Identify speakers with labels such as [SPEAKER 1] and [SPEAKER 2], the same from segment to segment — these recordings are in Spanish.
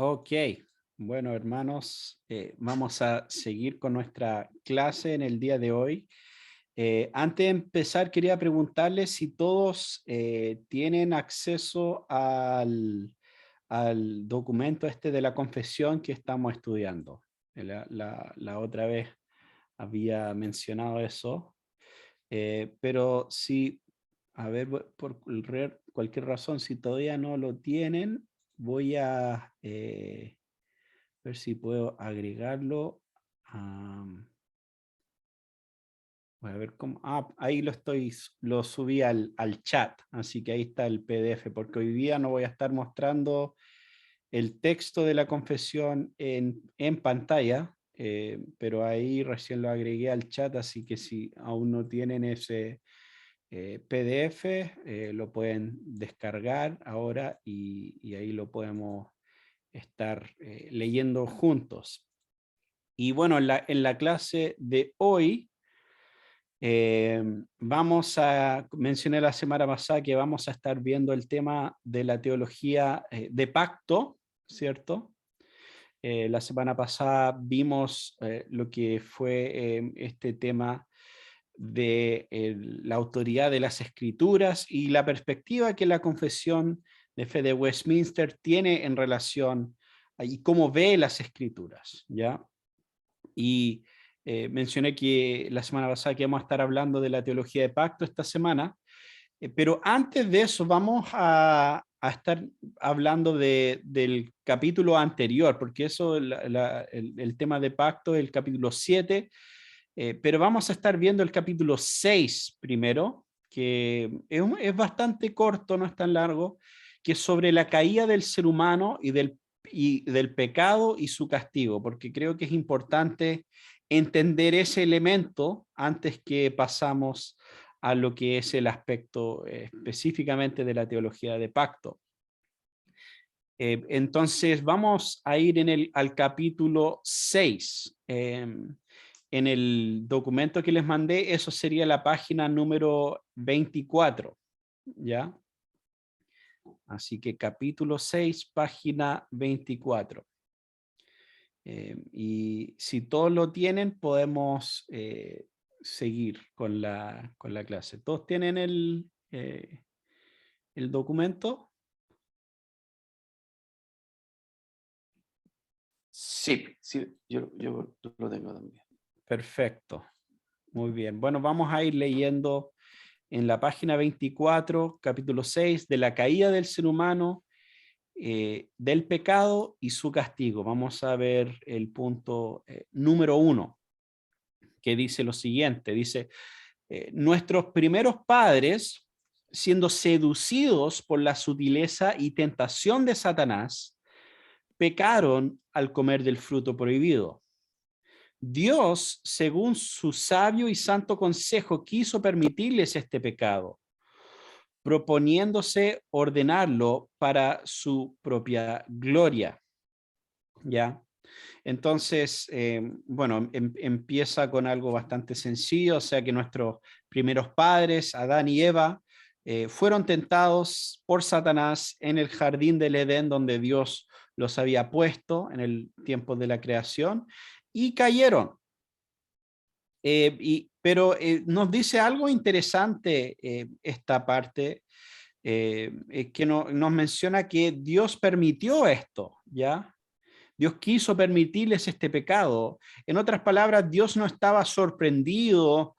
[SPEAKER 1] Ok, bueno hermanos, vamos a seguir con nuestra clase en el día de hoy. Antes de empezar, quería preguntarles si todos tienen acceso al documento este de la confesión que estamos estudiando. La otra vez había mencionado eso, pero si, a ver, por cualquier razón, si todavía no lo tienen, voy a ver si puedo agregarlo. am, Voy a ver cómo. Ah, ahí lo subí al chat, así que ahí está el PDF, porque hoy día no voy a estar mostrando el texto de la confesión en pantalla, pero ahí recién lo agregué al chat, así que si aún no tienen ese PDF, lo pueden descargar ahora y ahí lo podemos estar leyendo juntos. Y bueno, en la clase de hoy mencioné la semana pasada que vamos a estar viendo el tema de la teología de pacto, ¿cierto? La semana pasada vimos lo que fue este tema de la autoridad de las escrituras y la perspectiva que la confesión de fe de Westminster tiene en relación y cómo ve las escrituras, ¿ya? Y mencioné que la semana pasada que vamos a estar hablando de la teología de pacto esta semana, pero antes de eso vamos a estar hablando del capítulo anterior, porque eso, el tema de pacto es el capítulo 7, pero vamos a estar viendo el capítulo 6 primero, que es bastante corto, no es tan largo, que es sobre la caída del ser humano y del pecado y su castigo, porque creo que es importante entender ese elemento antes que pasamos a lo que es el aspecto específicamente de la teología de pacto. Entonces vamos a ir al capítulo 6. En el documento que les mandé, eso sería la página número 24, ¿ya? Así que capítulo 6, página 24. Y si todos lo tienen, podemos seguir con la clase. ¿Todos tienen el documento?
[SPEAKER 2] Sí, sí, yo lo tengo también.
[SPEAKER 1] Perfecto. Muy bien. Bueno, vamos a ir leyendo en la página 24, capítulo 6, de la caída del ser humano, del pecado y su castigo. Vamos a ver el punto número 1, que dice lo siguiente. Dice, nuestros primeros padres, siendo seducidos por la sutileza y tentación de Satanás, pecaron al comer del fruto prohibido. Dios, según su sabio y santo consejo, quiso permitirles este pecado, proponiéndose ordenarlo para su propia gloria. ¿Ya? Entonces, bueno, empieza con algo bastante sencillo, o sea que nuestros primeros padres, Adán y Eva, fueron tentados por Satanás en el jardín del Edén donde Dios los había puesto en el tiempo de la creación y cayeron. Pero nos dice algo interesante esta parte, que nos menciona que Dios permitió esto, ¿ya? Dios quiso permitirles este pecado. En otras palabras, Dios no estaba sorprendido,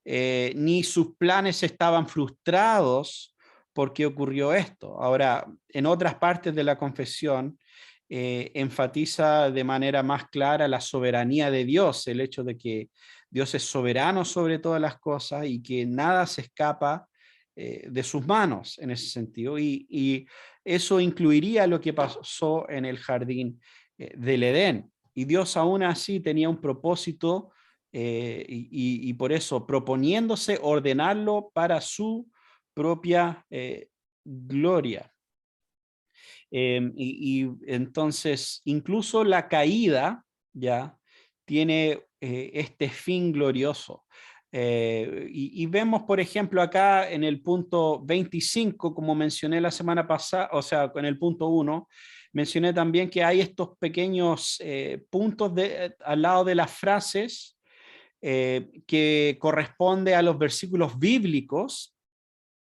[SPEAKER 1] ni sus planes estaban frustrados porque ocurrió esto. Ahora, en otras partes de la confesión, enfatiza de manera más clara la soberanía de Dios, el hecho de que Dios es soberano sobre todas las cosas y que nada se escapa de sus manos en ese sentido. Y eso incluiría lo que pasó en el jardín del Edén. Y Dios aún así tenía un propósito, y por eso proponiéndose ordenarlo para su propia gloria. Y entonces, incluso la caída ya tiene este fin glorioso. Y vemos, por ejemplo, acá en el punto 25, como mencioné la semana pasada, o sea, en el punto 1, Mencioné también que hay estos pequeños puntos al lado de las frases que corresponde a los versículos bíblicos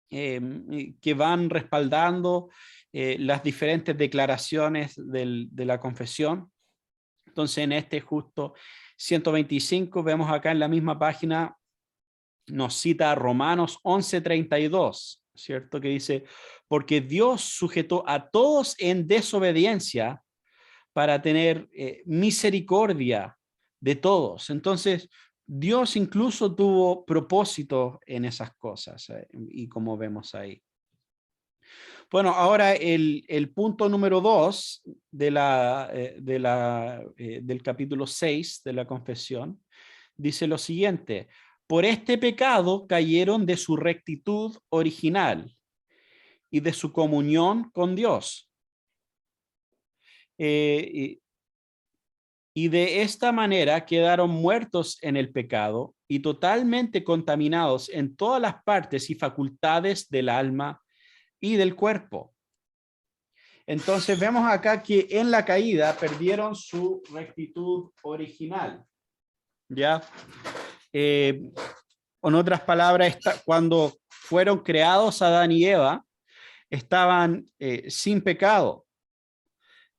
[SPEAKER 1] que van respaldando las diferentes declaraciones de la confesión. Entonces, en este justo 125, vemos acá en la misma página, nos cita Romanos 11:32, ¿cierto? Que dice, porque Dios sujetó a todos en desobediencia para tener misericordia de todos. Entonces, Dios incluso tuvo propósito en esas cosas, y como vemos ahí. Bueno, ahora el punto número 2 del capítulo 6 de la confesión dice lo siguiente: por este pecado cayeron de su rectitud original y de su comunión con Dios. Y de esta manera quedaron muertos en el pecado y totalmente contaminados en todas las partes y facultades del alma y del cuerpo. Entonces vemos acá que en la caída perdieron su rectitud original. ¿Ya? En otras palabras, cuando fueron creados Adán y Eva, estaban sin pecado.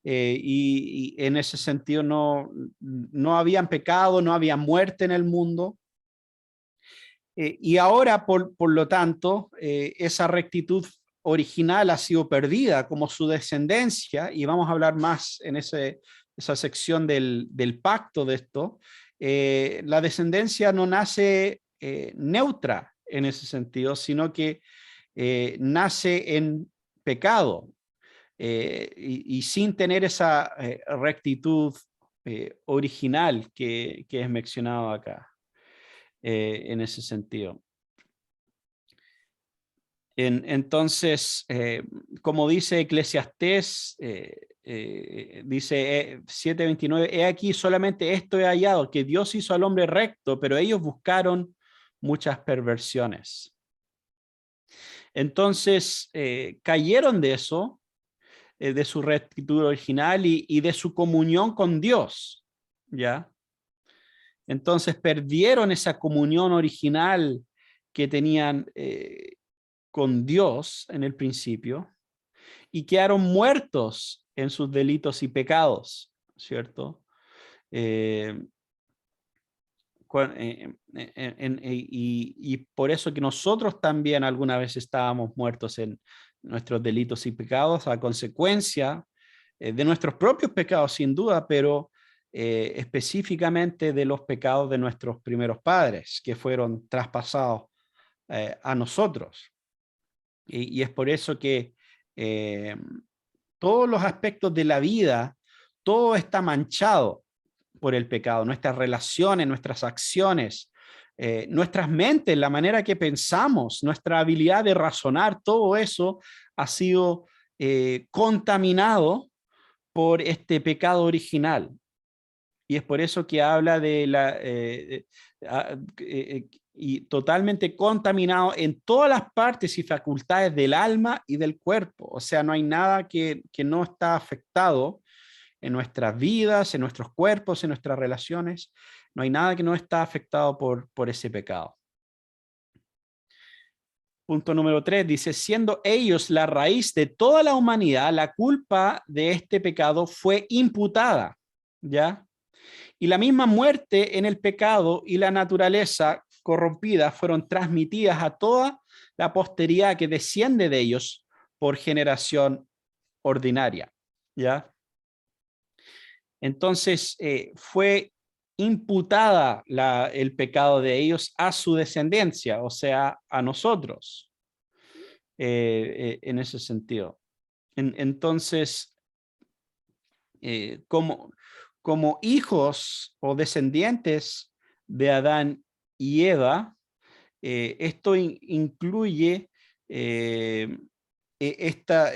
[SPEAKER 1] Y en ese sentido no habían pecado, no había muerte en el mundo. Y ahora, por lo tanto, esa rectitud original ha sido perdida como su descendencia, y vamos a hablar más en esa sección del pacto de esto. La descendencia no nace neutra en ese sentido, sino que nace en pecado y sin tener esa rectitud original que es mencionado acá en ese sentido. Entonces, como dice Eclesiastés, dice 7:29, he aquí solamente esto he hallado, que Dios hizo al hombre recto, pero ellos buscaron muchas perversiones. Entonces, cayeron de eso, de su rectitud original y de su comunión con Dios, ¿ya? Entonces perdieron esa comunión original que tenían con Dios en el principio y quedaron muertos en sus delitos y pecados, ¿cierto? Y por eso que nosotros también alguna vez estábamos muertos en nuestros delitos y pecados a consecuencia de nuestros propios pecados, sin duda, pero específicamente de los pecados de nuestros primeros padres que fueron traspasados a nosotros. Y es por eso que todos los aspectos de la vida, todo está manchado por el pecado, nuestras relaciones, nuestras acciones, nuestras mentes, la manera que pensamos, nuestra habilidad de razonar, todo eso ha sido contaminado por este pecado original. Y es por eso que habla de y totalmente contaminado en todas las partes y facultades del alma y del cuerpo. O sea, no hay nada que no está afectado en nuestras vidas, en nuestros cuerpos, en nuestras relaciones. No hay nada que no está afectado por ese pecado. Punto número 3 dice, siendo ellos la raíz de toda la humanidad, la culpa de este pecado fue imputada, ¿ya? Y la misma muerte en el pecado y la naturaleza corrompida fueron transmitidas a toda la posteridad que desciende de ellos por generación ordinaria, ¿ya? Entonces fue imputada el pecado de ellos a su descendencia, o sea, a nosotros, en ese sentido. Entonces, como hijos o descendientes de Adán y Eva, esto incluye esta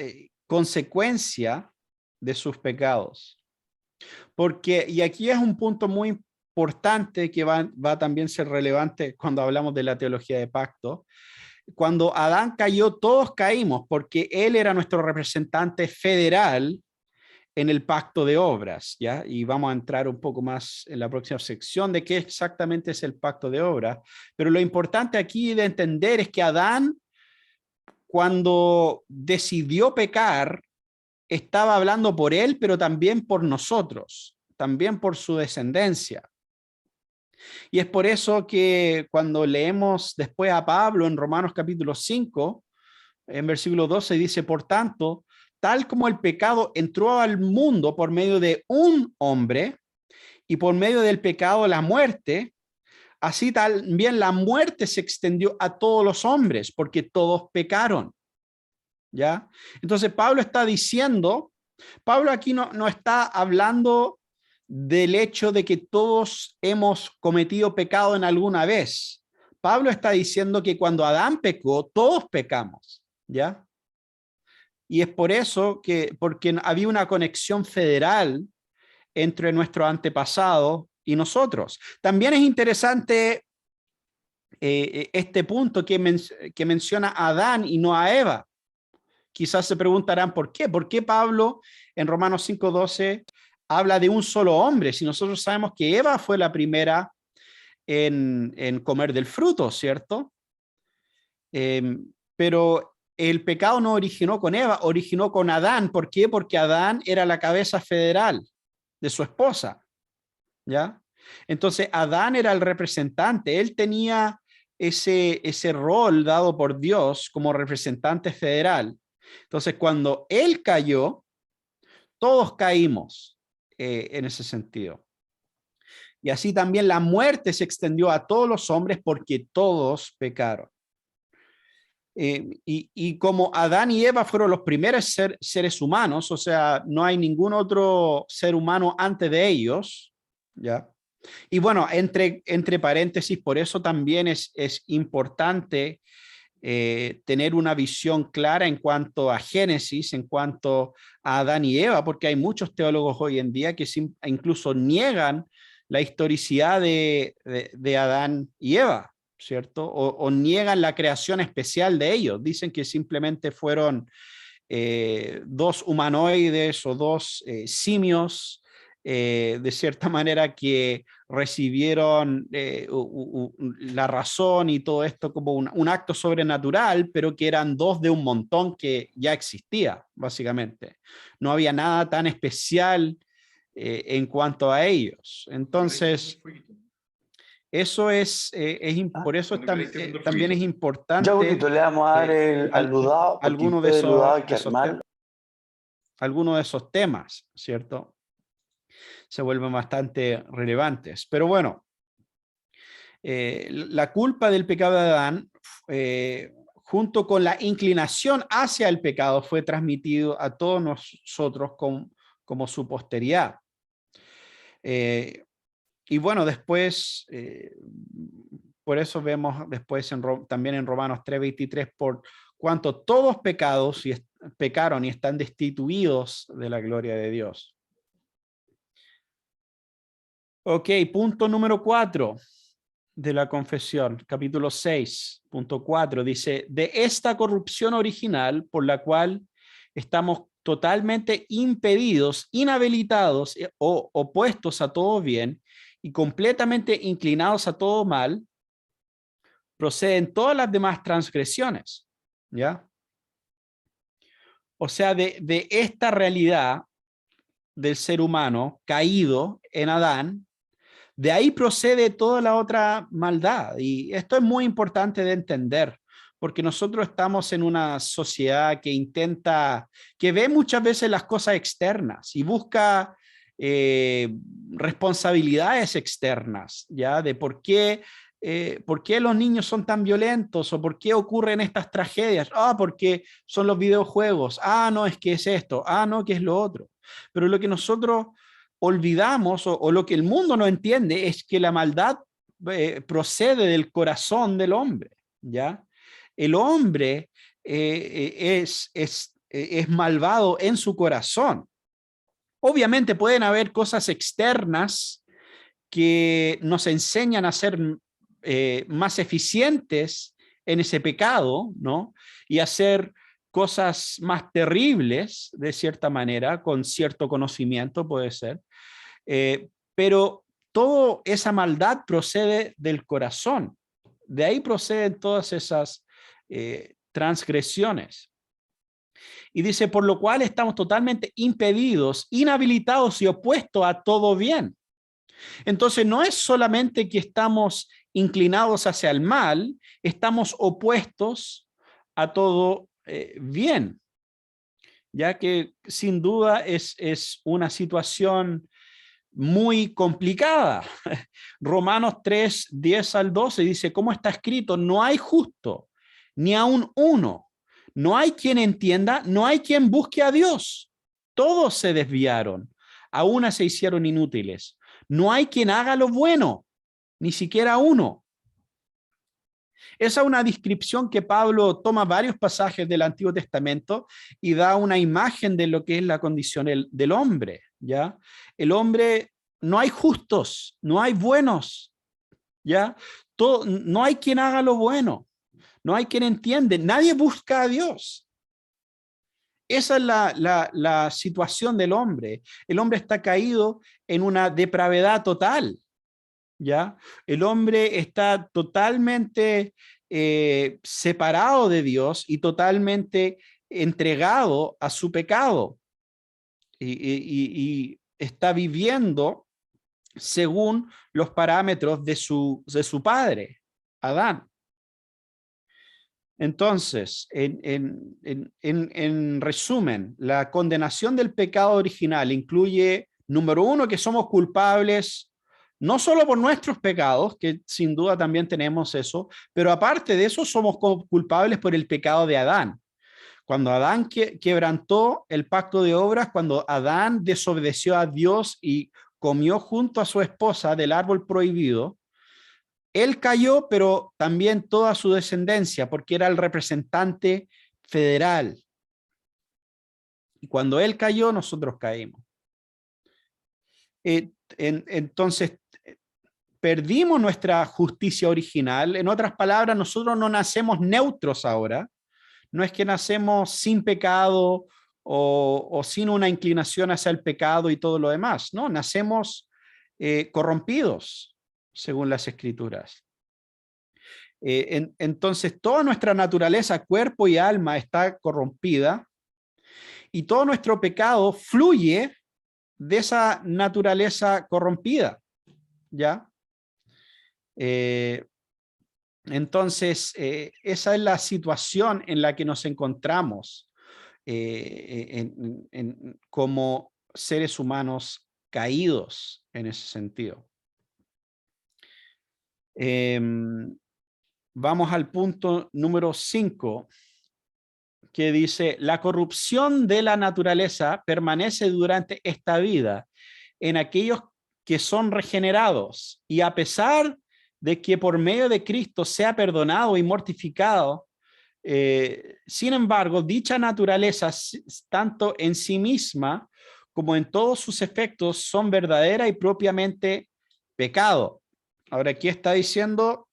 [SPEAKER 1] consecuencia de sus pecados. Porque, y aquí es un punto muy importante que va a también ser relevante cuando hablamos de la teología de pacto. Cuando Adán cayó, todos caímos, porque él era nuestro representante federal en el pacto de obras, ¿ya? Y vamos a entrar un poco más en la próxima sección de qué exactamente es el pacto de obras. Pero lo importante aquí de entender es que Adán, cuando decidió pecar, estaba hablando por él, pero también por nosotros, también por su descendencia. Y es por eso que cuando leemos después a Pablo en Romanos capítulo 5, en versículo 12 dice, por tanto, tal como el pecado entró al mundo por medio de un hombre y por medio del pecado la muerte, así también la muerte se extendió a todos los hombres porque todos pecaron. ¿Ya? Entonces Pablo está diciendo, Pablo aquí no está hablando del hecho de que todos hemos cometido pecado en alguna vez. Pablo está diciendo que cuando Adán pecó, todos pecamos, ¿ya? Y es por eso que, porque había una conexión federal entre nuestros antepasados y nosotros. También es interesante este punto que menciona a Adán y no a Eva. Quizás se preguntarán por qué. ¿Por qué Pablo en Romanos 5:12 habla de un solo hombre? Si nosotros sabemos que Eva fue la primera en comer del fruto, ¿cierto? Pero el pecado no originó con Eva, originó con Adán. ¿Por qué? Porque Adán era la cabeza federal de su esposa, ¿ya? Entonces Adán era el representante, él tenía ese rol dado por Dios como representante federal. Entonces cuando él cayó, todos caímos en ese sentido. Y así también la muerte se extendió a todos los hombres porque todos pecaron. Y como Adán y Eva fueron los primeros seres humanos, o sea, no hay ningún otro ser humano antes de ellos, ¿ya? Y bueno, entre paréntesis, por eso también es importante tener una visión clara en cuanto a Génesis, en cuanto a Adán y Eva, porque hay muchos teólogos hoy en día que incluso niegan la historicidad de Adán y Eva, ¿cierto? O niegan la creación especial de ellos. Dicen que simplemente fueron dos humanoides o dos simios, de cierta manera que recibieron la razón y todo esto como un acto sobrenatural, pero que eran dos de un montón que ya existía, básicamente. No había nada tan especial en cuanto a ellos. Entonces, eso por eso también es
[SPEAKER 2] Ya,
[SPEAKER 1] importante
[SPEAKER 2] bonito, le vamos a dar al Ludado, porque
[SPEAKER 1] alguno de
[SPEAKER 2] después del Ludado hay que
[SPEAKER 1] esos
[SPEAKER 2] armar.
[SPEAKER 1] algunos de esos temas, ¿cierto? Se vuelven bastante relevantes. Pero bueno, la culpa del pecado de Adán, junto con la inclinación hacia el pecado, fue transmitido a todos nosotros como su posteridad. Y bueno, después, por eso vemos después también en Romanos 3:23, por cuanto todos pecaron y están destituidos de la gloria de Dios. Ok, punto número 4 de la confesión, capítulo 6.4, dice, de esta corrupción original por la cual estamos totalmente impedidos, inhabilitados o opuestos a todo bien y completamente inclinados a todo mal, proceden todas las demás transgresiones, ¿ya? O sea, de esta realidad del ser humano caído en Adán, de ahí procede toda la otra maldad. Y esto es muy importante de entender, porque nosotros estamos en una sociedad que ve muchas veces las cosas externas y busca responsabilidades externas, ¿ya? De por qué los niños son tan violentos o por qué ocurren estas tragedias. Porque son los videojuegos. No, es que es esto. No, que es lo otro. Pero lo que nosotros olvidamos o lo que el mundo no entiende es que la maldad procede del corazón del hombre, ¿ya? El hombre es malvado en su corazón. Obviamente pueden haber cosas externas que nos enseñan a ser más eficientes en ese pecado, ¿no? Y a ser cosas más terribles, de cierta manera, con cierto conocimiento puede ser, pero toda esa maldad procede del corazón. De ahí proceden todas esas transgresiones. Y dice, por lo cual estamos totalmente impedidos, inhabilitados y opuestos a todo bien. Entonces, no es solamente que estamos inclinados hacia el mal, estamos opuestos a todo bien, ya que sin duda es una situación muy complicada. Romanos 3, 10 al 12 dice, ¿cómo está escrito? No hay justo, ni aun uno. No hay quien entienda, no hay quien busque a Dios. Todos se desviaron, a una se hicieron inútiles. No hay quien haga lo bueno, ni siquiera uno. Esa es una descripción que Pablo toma varios pasajes del Antiguo Testamento y da una imagen de lo que es la condición del hombre, ¿ya? El hombre, no hay justos, no hay buenos, ¿ya? No hay quien haga lo bueno, no hay quien entiende, nadie busca a Dios. Esa es la situación del hombre. El hombre está caído en una depravedad total, ¿ya? El hombre está totalmente separado de Dios y totalmente entregado a su pecado y está viviendo según los parámetros de su padre, Adán. Entonces, en resumen, la condenación del pecado original incluye, número uno, que somos culpables no solo por nuestros pecados, que sin duda también tenemos eso, pero aparte de eso somos culpables por el pecado de Adán. Cuando Adán quebrantó el pacto de obras, cuando Adán desobedeció a Dios y comió junto a su esposa del árbol prohibido, él cayó, pero también toda su descendencia, porque era el representante federal. Y cuando él cayó, nosotros caímos. Entonces, perdimos nuestra justicia original. En otras palabras, nosotros no nacemos neutros ahora. No es que nacemos sin pecado o sin una inclinación hacia el pecado y todo lo demás. No, nacemos corrompidos, según las Escrituras. Entonces, toda nuestra naturaleza, cuerpo y alma, está corrompida y todo nuestro pecado fluye de esa naturaleza corrompida, ¿ya? Entonces, esa es la situación en la que nos encontramos como seres humanos caídos en ese sentido. Vamos al punto número 5, que dice, la corrupción de la naturaleza permanece durante esta vida en aquellos que son regenerados, y a pesar de que por medio de Cristo sea perdonado y mortificado, sin embargo, dicha naturaleza, tanto en sí misma como en todos sus efectos, son verdadera y propiamente pecado. Ahora, aquí está diciendo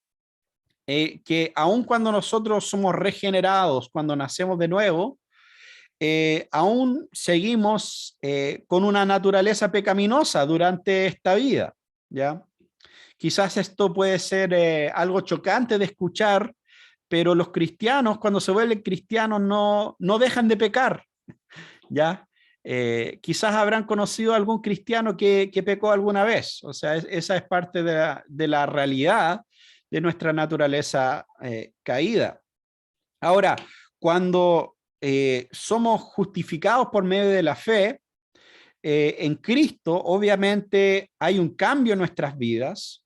[SPEAKER 1] que aun cuando nosotros somos regenerados, cuando nacemos de nuevo, aún seguimos con una naturaleza pecaminosa durante esta vida, ¿ya? Quizás esto puede ser algo chocante de escuchar, pero los cristianos, cuando se vuelven cristianos, no dejan de pecar, ¿ya? Quizás habrán conocido a algún cristiano que pecó alguna vez, o sea, esa es parte de la realidad de nuestra naturaleza caída. Ahora, cuando somos justificados por medio de la fe en Cristo, obviamente hay un cambio en nuestras vidas,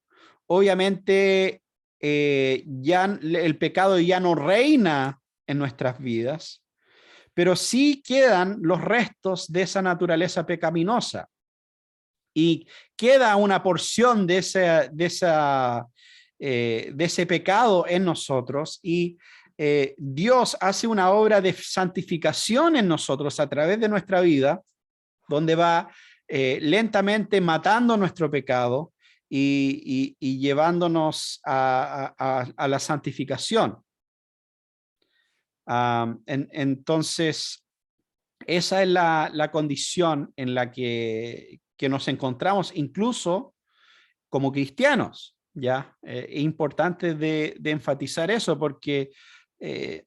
[SPEAKER 1] obviamente ya el pecado ya no reina en nuestras vidas, pero sí quedan los restos de esa naturaleza pecaminosa y queda una porción de ese pecado en nosotros y Dios hace una obra de santificación en nosotros a través de nuestra vida, donde va lentamente matando nuestro pecado y llevándonos a la santificación. Entonces, esa es la condición en la que nos encontramos, incluso como cristianos, ¿ya? Es importante de enfatizar eso, porque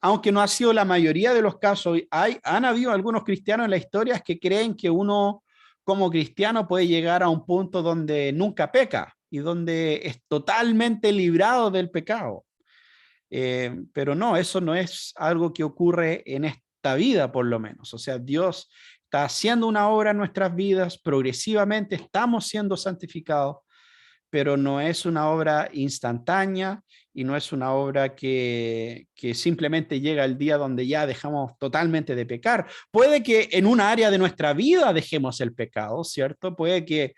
[SPEAKER 1] aunque no ha sido la mayoría de los casos, han habido algunos cristianos en la historia que creen que uno como cristiano puede llegar a un punto donde nunca peca y donde es totalmente librado del pecado. Pero no, eso no es algo que ocurre en esta vida, por lo menos. O sea, Dios está haciendo una obra en nuestras vidas, progresivamente estamos siendo santificados, pero no es una obra instantánea y no es una obra que simplemente llega el día donde ya dejamos totalmente de pecar. Puede que en un área de nuestra vida dejemos el pecado, ¿cierto? Puede que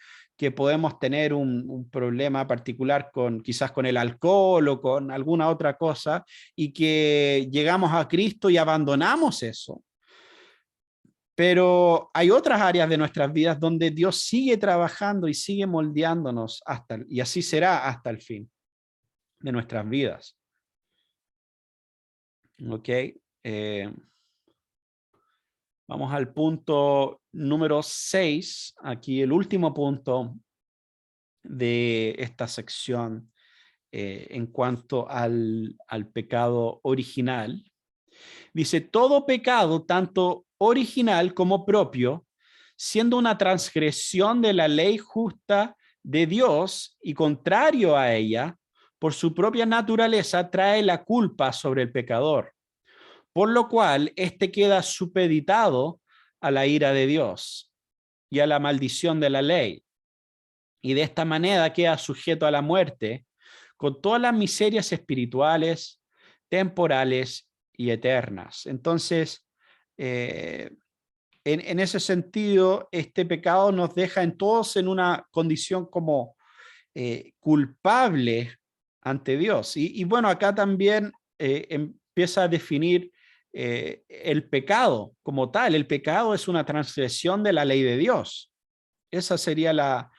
[SPEAKER 1] podemos tener un problema particular quizás con el alcohol o con alguna otra cosa y que llegamos a Cristo y abandonamos eso. Pero hay otras áreas de nuestras vidas donde Dios sigue trabajando y sigue moldeándonos y así será hasta el fin de nuestras vidas. ¿Ok? Vamos al punto número 6, aquí el último punto de esta sección en cuanto al pecado original. Dice, todo pecado, tanto original como propio, siendo una transgresión de la ley justa de Dios y contrario a ella, por su propia naturaleza trae la culpa sobre el pecador, por lo cual éste queda supeditado a la ira de Dios y a la maldición de la ley, y de esta manera queda sujeto a la muerte, con todas las miserias espirituales, temporales y eternas. Entonces, en ese sentido, este pecado nos deja en todos en una condición como culpable ante Dios. Y bueno, acá también empieza a definir el pecado como tal. El pecado es una transgresión de la ley de Dios. Esa sería la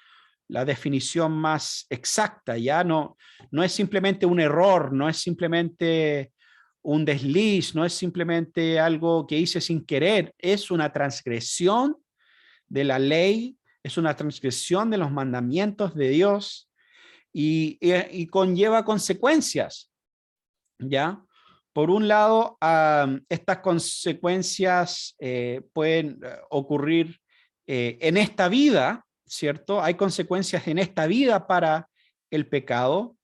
[SPEAKER 1] definición más exacta. Ya no es simplemente un error, no es simplemente un desliz, no es simplemente algo que hice sin querer, es una transgresión de la ley, es una transgresión de los mandamientos de Dios y conlleva consecuencias, ¿ya? Por un lado, estas consecuencias pueden ocurrir en esta vida, ¿cierto? Hay consecuencias en esta vida para el pecado.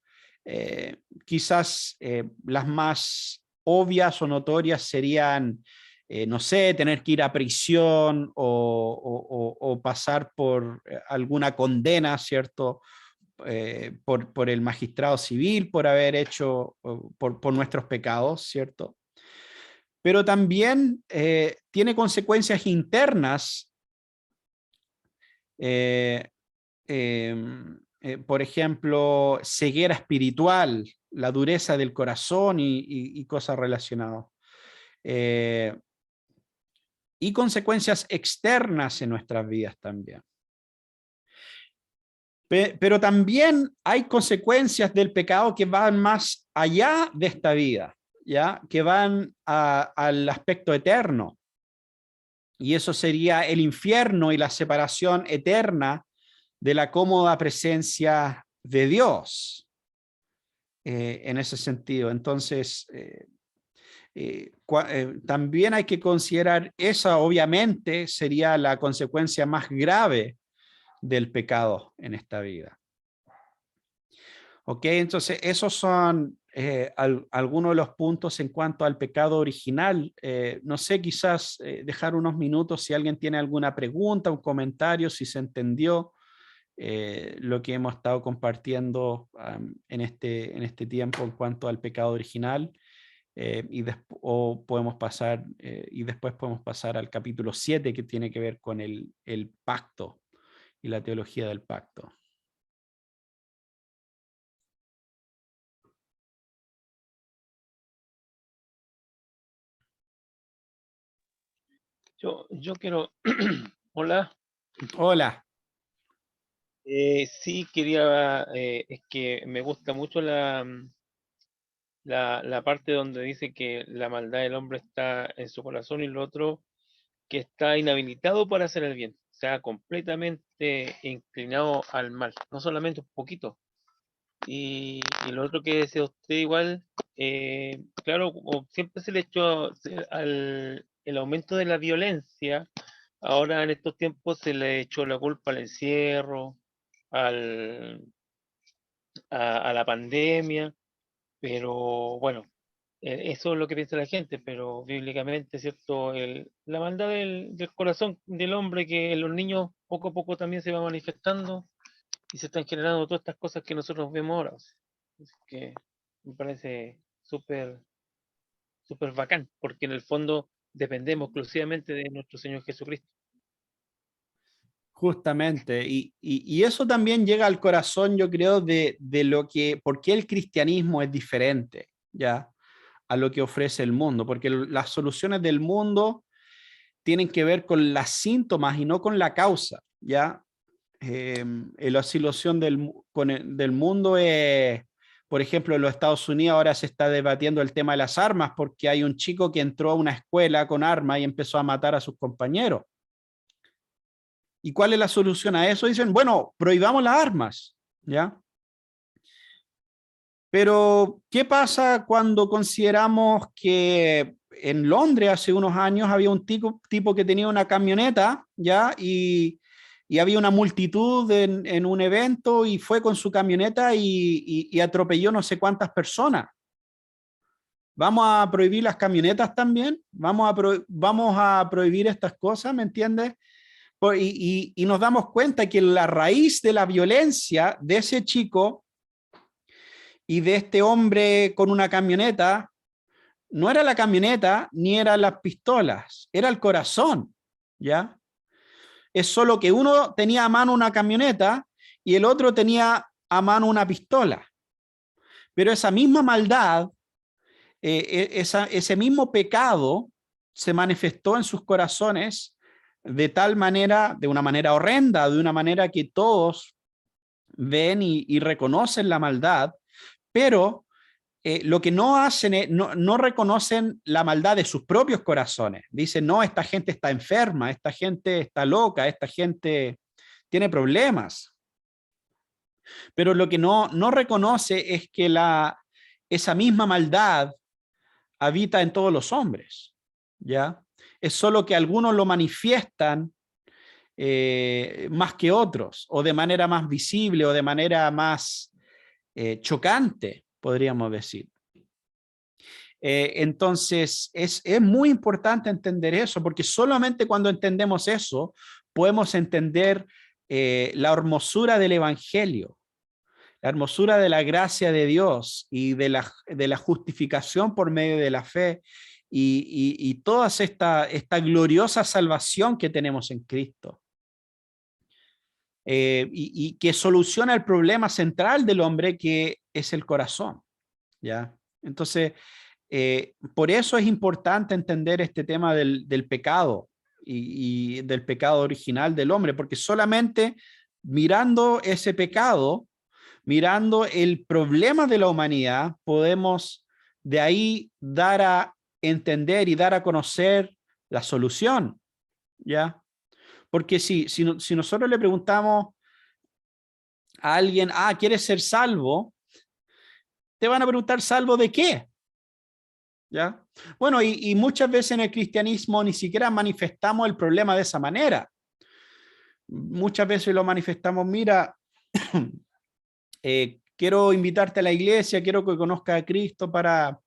[SPEAKER 1] Quizás las más obvias o notorias serían, no sé, tener que ir a prisión o pasar por alguna condena, ¿cierto? Por el magistrado civil, por haber hecho, por nuestros pecados, ¿cierto? Pero también tiene consecuencias internas, eh, por ejemplo, ceguera espiritual, la dureza del corazón y cosas relacionadas. Y consecuencias externas en nuestras vidas también. Pero también hay consecuencias del pecado que van más allá de esta vida, ¿ya? Que van al aspecto eterno. Y eso sería el infierno y la separación eterna de la cómoda presencia de Dios. En ese sentido. Entonces, también hay que considerar esa, obviamente, sería la consecuencia más grave del pecado en esta vida. Ok, entonces esos son algunos de los puntos en cuanto al pecado original. No sé, quizás dejar unos minutos si alguien tiene alguna pregunta, un comentario, si se entendió lo que hemos estado compartiendo en este tiempo en cuanto al pecado original. O podemos pasar, y después podemos pasar al capítulo 7 que tiene que ver con el pacto y la teología del pacto.
[SPEAKER 3] Yo quiero, hola,
[SPEAKER 1] Hola.
[SPEAKER 3] sí quería, es que me gusta mucho la parte donde dice que la maldad del hombre está en su corazón y lo otro que está inhabilitado para hacer el bien, o sea, completamente inclinado al mal, no solamente un poquito. Y lo otro que decía usted igual, claro, como siempre se le echó al el aumento de la violencia, ahora en estos tiempos se le echó la culpa al encierro, al, a la pandemia, pero bueno, eso es lo que piensa la gente, pero bíblicamente, ¿cierto? La maldad del corazón del hombre que en los niños poco a poco también se va manifestando y se están generando todas estas cosas que nosotros vemos ahora. Así que me parece súper, súper bacán, porque en el fondo dependemos exclusivamente de nuestro Señor Jesucristo.
[SPEAKER 1] Justamente, y eso también llega al corazón, yo creo, de lo que, por qué el cristianismo es diferente, ¿ya? A lo que ofrece el mundo, porque las soluciones del mundo tienen que ver con las síntomas y no con la causa, ¿ya? La solución del mundo es, por ejemplo, en los Estados Unidos ahora se está debatiendo el tema de las armas porque hay un chico que entró a una escuela con armas y empezó a matar a sus compañeros. ¿Y cuál es la solución a eso? Dicen, bueno, prohibamos las armas, ¿ya? Pero, ¿qué pasa cuando consideramos que en Londres hace unos años había un tipo que tenía una camioneta, ¿ya? Y había una multitud en un evento y fue con su camioneta y atropelló no sé cuántas personas. ¿Vamos a prohibir las camionetas también? ¿Vamos a prohibir estas cosas? ¿Me entiendes? Y nos damos cuenta que la raíz de la violencia de ese chico y de este hombre con una camioneta no era la camioneta ni eran las pistolas, era el corazón, ¿ya? Es solo que uno tenía a mano una camioneta y el otro tenía a mano una pistola. Pero esa misma maldad, ese mismo pecado se manifestó en sus corazones de tal manera, de una manera horrenda, de una manera que todos ven y reconocen la maldad, pero lo que no hacen es, no reconocen la maldad de sus propios corazones. Dicen, no, esta gente está enferma, esta gente está loca, esta gente tiene problemas. Pero lo que no reconoce es que esa misma maldad habita en todos los hombres, ¿ya? Es solo que algunos lo manifiestan más que otros, o de manera más visible, o de manera más chocante, podríamos decir. Entonces, es muy importante entender eso, porque solamente cuando entendemos eso, podemos entender la hermosura del Evangelio, la hermosura de la gracia de Dios y de la justificación por medio de la fe y toda esta gloriosa salvación que tenemos en Cristo. Y que soluciona el problema central del hombre, que es el corazón, ¿ya? Entonces, por eso es importante entender este tema del pecado y del pecado original del hombre, porque solamente mirando ese pecado, mirando el problema de la humanidad, podemos de ahí dar a entender y dar a conocer la solución, ¿ya? Porque si nosotros le preguntamos a alguien, ¿quieres ser salvo? Te van a preguntar, ¿salvo de qué? ¿Ya? Bueno, y muchas veces en el cristianismo ni siquiera manifestamos el problema de esa manera. Muchas veces lo manifestamos, mira, quiero invitarte a la iglesia, quiero que conozcas a Cristo para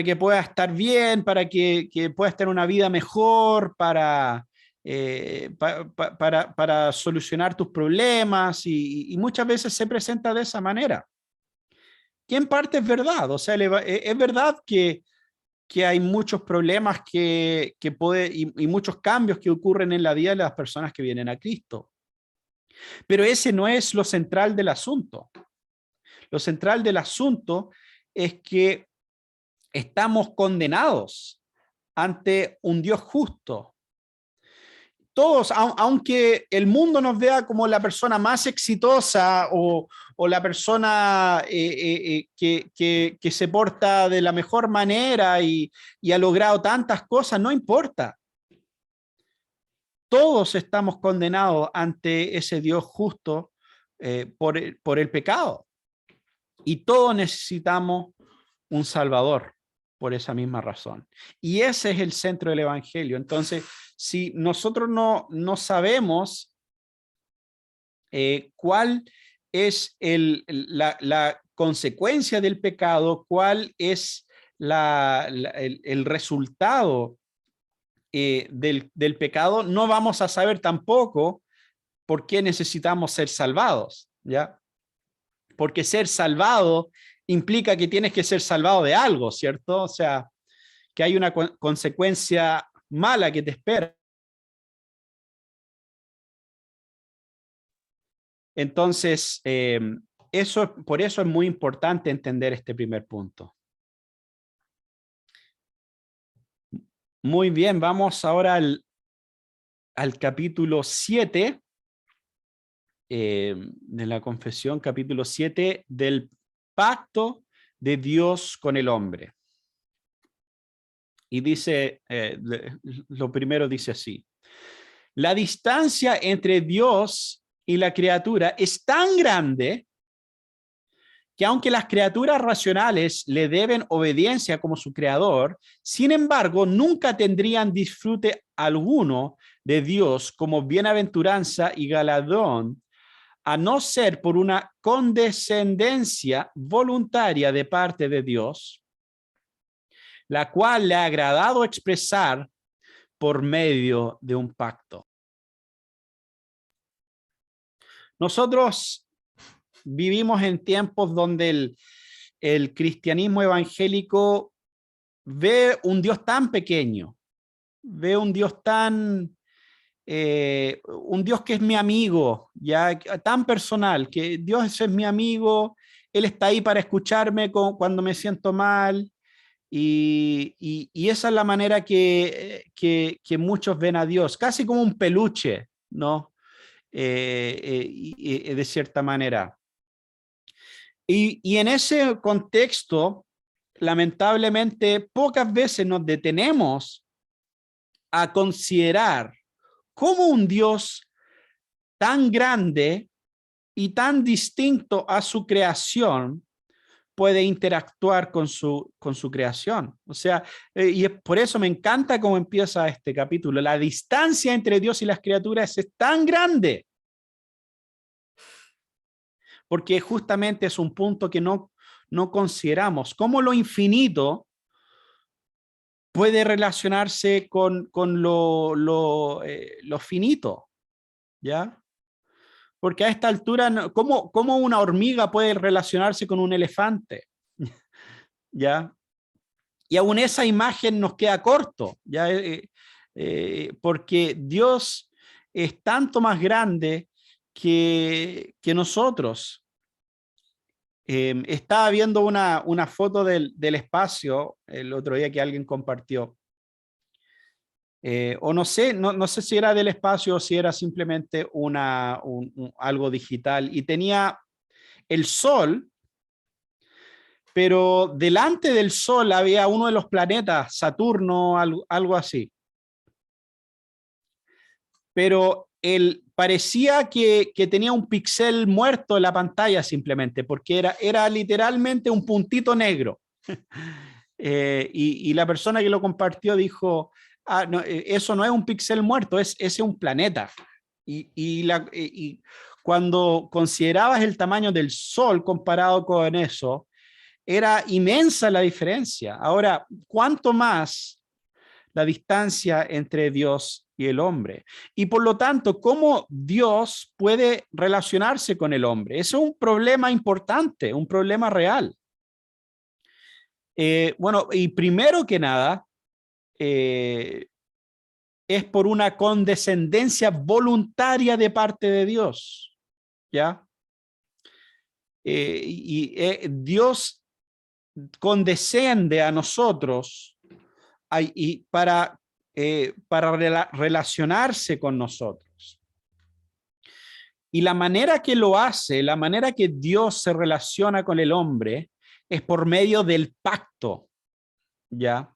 [SPEAKER 1] que puedas estar bien, para que puedas tener una vida mejor, para solucionar tus problemas, y muchas veces se presenta de esa manera. Que en parte es verdad, o sea, es verdad que hay muchos problemas y muchos cambios que ocurren en la vida de las personas que vienen a Cristo. Pero ese no es lo central del asunto. Lo central del asunto es que estamos condenados ante un Dios justo. todos, aunque el mundo nos vea como la persona más exitosa o la persona que se porta de la mejor manera y ha logrado tantas cosas, no importa. Todos estamos condenados ante ese Dios justo por el pecado. Y todos necesitamos un Salvador por esa misma razón. Y ese es el centro del Evangelio. Entonces, si nosotros no sabemos cuál es la consecuencia del pecado, cuál es el resultado del pecado, no vamos a saber tampoco por qué necesitamos ser salvados, ¿ya? Porque ser salvado implica que tienes que ser salvado de algo, ¿cierto? O sea, que hay una consecuencia mala que te espera. Entonces, por eso es muy importante entender este primer punto. Muy bien, vamos ahora al capítulo 7 de la confesión, capítulo 7 del pacto de Dios con el hombre. Y dice, lo primero dice así: la distancia entre Dios y la criatura es tan grande que aunque las criaturas racionales le deben obediencia como su creador, sin embargo, nunca tendrían disfrute alguno de Dios como bienaventuranza y galardón, a no ser por una condescendencia voluntaria de parte de Dios, la cual le ha agradado expresar por medio de un pacto. Nosotros vivimos en tiempos donde el cristianismo evangélico ve un Dios tan pequeño, ve un Dios tan, un Dios que es mi amigo, ya tan personal, que Dios es mi amigo, Él está ahí para escucharme cuando me siento mal, y esa es la manera que muchos ven a Dios, casi como un peluche, ¿no? De cierta manera. Y en ese contexto, lamentablemente, pocas veces nos detenemos a considerar cómo un Dios tan grande y tan distinto a su creación puede interactuar con su creación. O sea, y por eso me encanta cómo empieza este capítulo. La distancia entre Dios y las criaturas es tan grande, porque justamente es un punto que no consideramos. Cómo lo infinito puede relacionarse con lo finito, ¿ya? Porque a esta altura, ¿cómo una hormiga puede relacionarse con un elefante? ¿Ya? Y aún esa imagen nos queda corto, ¿ya? Porque Dios es tanto más grande que nosotros. Estaba viendo una foto del espacio el otro día que alguien compartió. O no sé si era del espacio o si era simplemente algo digital. Y tenía el Sol, pero delante del Sol había uno de los planetas, Saturno, algo así. Pero parecía que tenía un píxel muerto en la pantalla simplemente, porque era literalmente un puntito negro. Y la persona que lo compartió dijo, no, eso no es un píxel muerto, ese es un planeta. Y cuando considerabas el tamaño del Sol comparado con eso, era inmensa la diferencia. Ahora, ¿cuánto más la distancia entre Dios y el hombre? Y por lo tanto, ¿cómo Dios puede relacionarse con el hombre? Eso es un problema importante, un problema real. Bueno, y primero que nada, es por una condescendencia voluntaria de parte de Dios, ¿ya? Dios condesciende a nosotros y para para relacionarse con nosotros. Y la manera que lo hace, la manera que Dios se relaciona con el hombre, es por medio del pacto, ¿ya?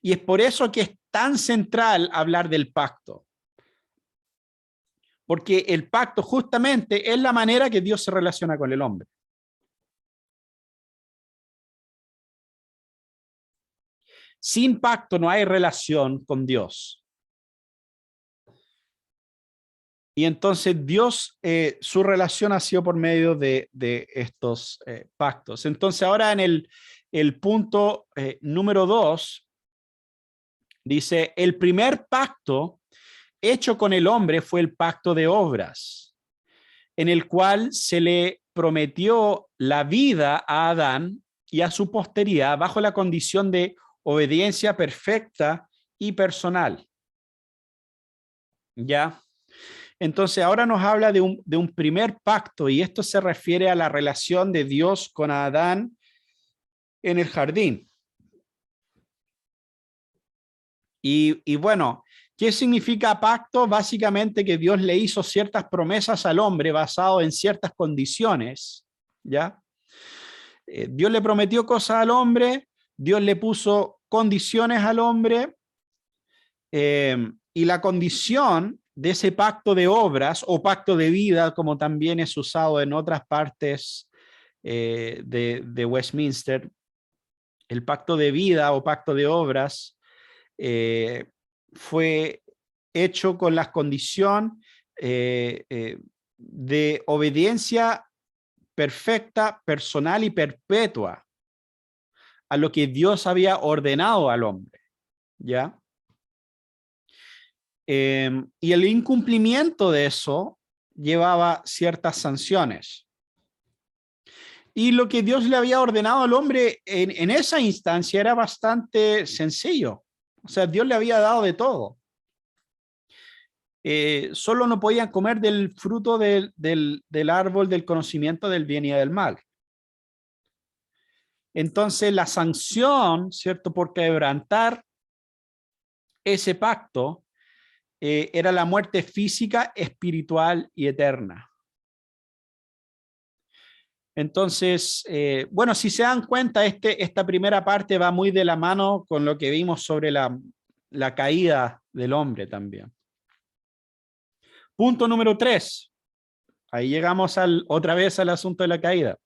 [SPEAKER 1] Y es por eso que es tan central hablar del pacto. Porque el pacto justamente es la manera que Dios se relaciona con el hombre. Sin pacto no hay relación con Dios. Y entonces Dios, su relación ha sido por medio de estos pactos. Entonces ahora en el punto número 2, dice, el primer pacto hecho con el hombre fue el pacto de obras, en el cual se le prometió la vida a Adán y a su posteridad bajo la condición de obediencia perfecta y personal. ¿Ya? Entonces ahora nos habla de un primer pacto, y esto se refiere a la relación de Dios con Adán en el jardín. Y bueno, ¿qué significa pacto? Básicamente que Dios le hizo ciertas promesas al hombre basado en ciertas condiciones, ¿ya? Dios le prometió cosas al hombre, Dios le puso condiciones al hombre, y la condición de ese pacto de obras o pacto de vida, como también es usado en otras partes de Westminster, el pacto de vida o pacto de obras fue hecho con la condición de obediencia perfecta, personal y perpetua a lo que Dios había ordenado al hombre, ¿ya? Y el incumplimiento de eso llevaba ciertas sanciones. Y lo que Dios le había ordenado al hombre en esa instancia era bastante sencillo. O sea, Dios le había dado de todo. Solo no podían comer del fruto del árbol del conocimiento del bien y del mal. Entonces, la sanción, ¿cierto?, por quebrantar ese pacto era la muerte física, espiritual y eterna. Entonces, bueno, si se dan cuenta, esta primera parte va muy de la mano con lo que vimos sobre la caída del hombre también. Punto número 3. Ahí llegamos otra vez al asunto de la caída.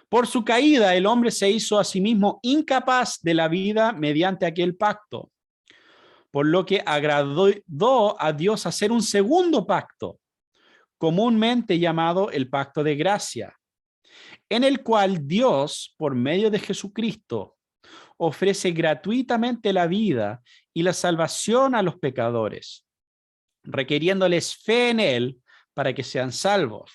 [SPEAKER 1] Por su caída, el hombre se hizo a sí mismo incapaz de la vida mediante aquel pacto, por lo que agradó a Dios hacer un segundo pacto, comúnmente llamado el pacto de gracia, en el cual Dios, por medio de Jesucristo, ofrece gratuitamente la vida y la salvación a los pecadores, requiriéndoles fe en Él para que sean salvos,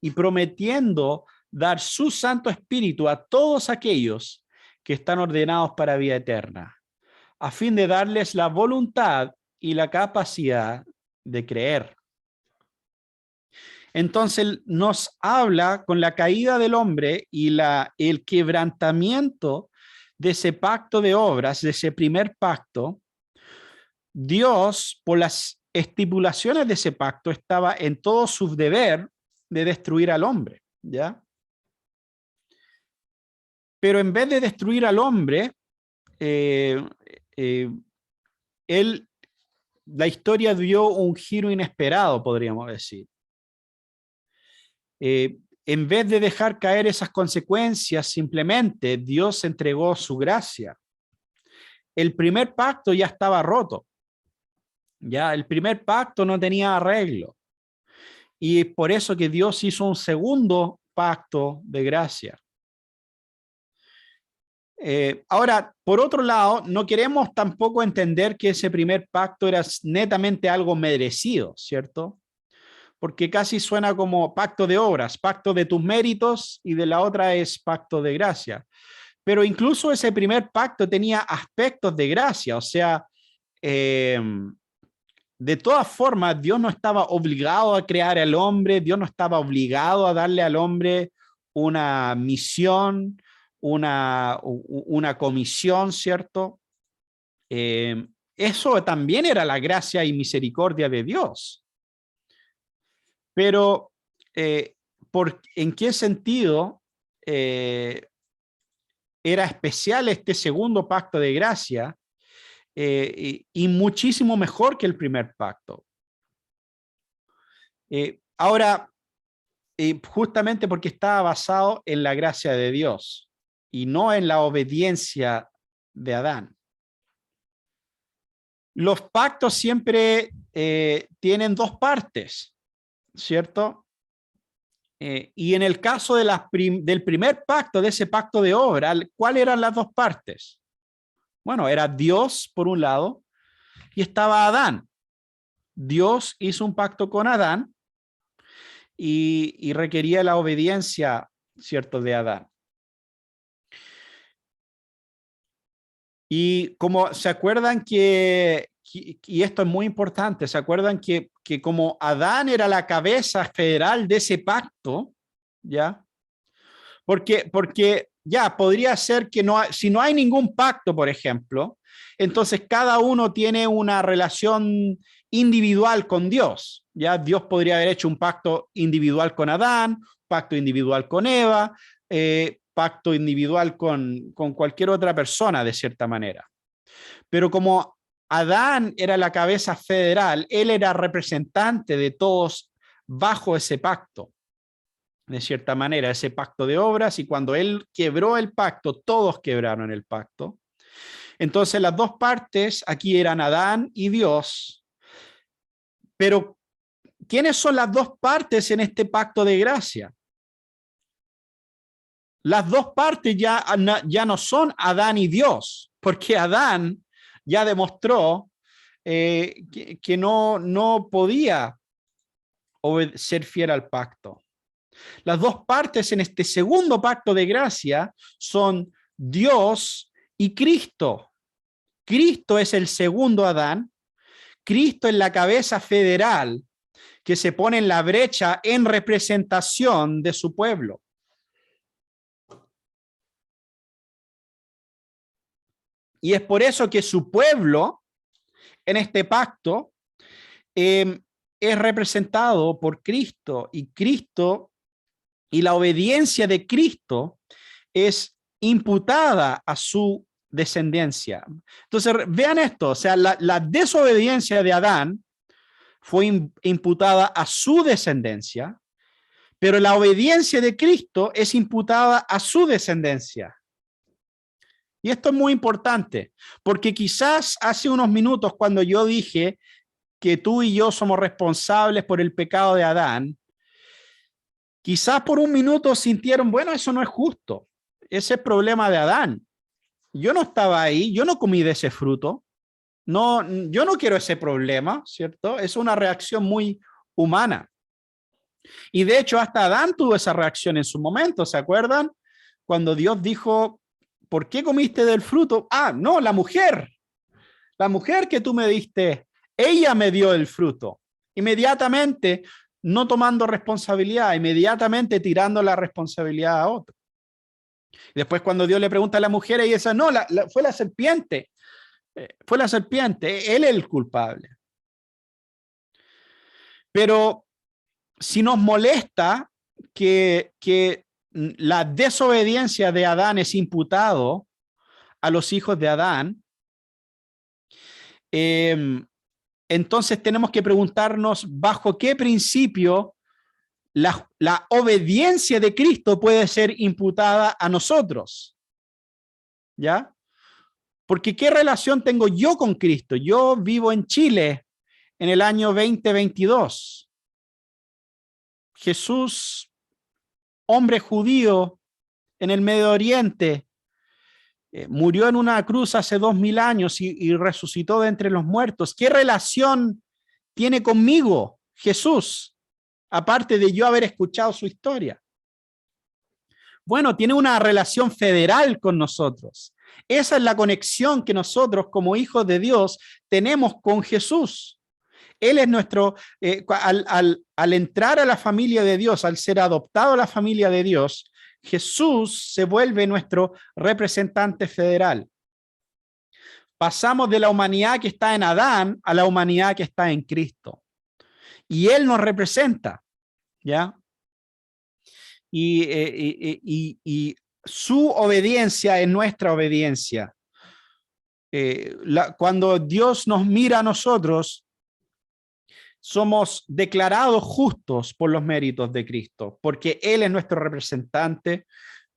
[SPEAKER 1] y prometiendo dar su Santo Espíritu a todos aquellos que están ordenados para vida eterna, a fin de darles la voluntad y la capacidad de creer. Entonces nos habla con la caída del hombre y el quebrantamiento de ese pacto de obras, de ese primer pacto. Dios, por las estipulaciones de ese pacto, estaba en todo su deber de destruir al hombre, ¿ya? Pero en vez de destruir al hombre, la historia dio un giro inesperado, podríamos decir. En vez de dejar caer esas consecuencias, simplemente Dios entregó su gracia. El primer pacto ya estaba roto. Ya el primer pacto no tenía arreglo. Y es por eso que Dios hizo un segundo pacto de gracia. Ahora, por otro lado, no queremos tampoco entender que ese primer pacto era netamente algo merecido, ¿cierto? Porque casi suena como pacto de obras, pacto de tus méritos, y de la otra es pacto de gracia. Pero incluso ese primer pacto tenía aspectos de gracia, o sea, de todas formas, Dios no estaba obligado a crear al hombre, Dios no estaba obligado a darle al hombre una misión, una comisión, ¿cierto? eso también era la gracia y misericordia de Dios. Pero, ¿en qué sentido era especial este segundo pacto de gracia y muchísimo mejor que el primer pacto? Ahora, justamente porque estaba basado en la gracia de Dios y no en la obediencia de Adán. Los pactos siempre tienen dos partes, ¿cierto? Y en el caso de del primer pacto, de ese pacto de obra, ¿cuáles eran las dos partes? Bueno, era Dios por un lado y estaba Adán. Dios hizo un pacto con Adán y requería la obediencia, ¿cierto?, de Adán. Y como se acuerdan y esto es muy importante, se acuerdan que como Adán era la cabeza federal de ese pacto, ¿ya? Porque ya podría ser que si no hay ningún pacto, por ejemplo, entonces cada uno tiene una relación individual con Dios, ¿ya? Dios podría haber hecho un pacto individual con Adán, pacto individual con Eva, pacto individual con cualquier otra persona, de cierta manera. Pero como Adán era la cabeza federal, él era representante de todos bajo ese pacto, de cierta manera, ese pacto de obras, y cuando él quebró el pacto, todos quebraron el pacto. Entonces las dos partes aquí eran Adán y Dios, pero ¿quiénes son las dos partes en este pacto de gracia? Las dos partes ya no son Adán y Dios, porque Adán ya demostró que no podía ser fiel al pacto. Las dos partes en este segundo pacto de gracia son Dios y Cristo. Cristo es el segundo Adán. Cristo es la cabeza federal que se pone en la brecha en representación de su pueblo. Y es por eso que su pueblo en este pacto es representado por Cristo, y Cristo y la obediencia de Cristo es imputada a su descendencia. Entonces, vean esto, o sea, la desobediencia de Adán fue imputada a su descendencia, pero la obediencia de Cristo es imputada a su descendencia. Y esto es muy importante, porque quizás hace unos minutos cuando yo dije que tú y yo somos responsables por el pecado de Adán, quizás por un minuto sintieron, bueno, eso no es justo, ese es el problema de Adán. Yo no estaba ahí, yo no comí de ese fruto, no, yo no quiero ese problema, ¿cierto? Es una reacción muy humana. Y de hecho hasta Adán tuvo esa reacción en su momento, ¿se acuerdan? Cuando Dios dijo, ¿por qué comiste del fruto? Ah, no, la mujer que tú me diste, ella me dio el fruto. Inmediatamente, no tomando responsabilidad, inmediatamente tirando la responsabilidad a otro. Después cuando Dios le pregunta a la mujer, ella dice, no, fue la serpiente. Fue la serpiente, él es el culpable. Pero si nos molesta que la desobediencia de Adán es imputado a los hijos de Adán, entonces tenemos que preguntarnos bajo qué principio la obediencia de Cristo puede ser imputada a nosotros. ¿Ya? Porque ¿qué relación tengo yo con Cristo? Yo vivo en Chile en el año 2022. Jesús, hombre judío en el Medio Oriente, murió en una cruz hace 2000 años y resucitó de entre los muertos. ¿Qué relación tiene conmigo Jesús, aparte de yo haber escuchado su historia? Bueno, tiene una relación federal con nosotros. Esa es la conexión que nosotros como hijos de Dios tenemos con Jesús. Él es nuestro, al entrar a la familia de Dios, al ser adoptado a la familia de Dios, Jesús se vuelve nuestro representante federal. Pasamos de la humanidad que está en Adán a la humanidad que está en Cristo. Y Él nos representa, ¿ya? Y su obediencia es nuestra obediencia. Cuando Dios nos mira a nosotros, somos declarados justos por los méritos de Cristo, porque Él es nuestro representante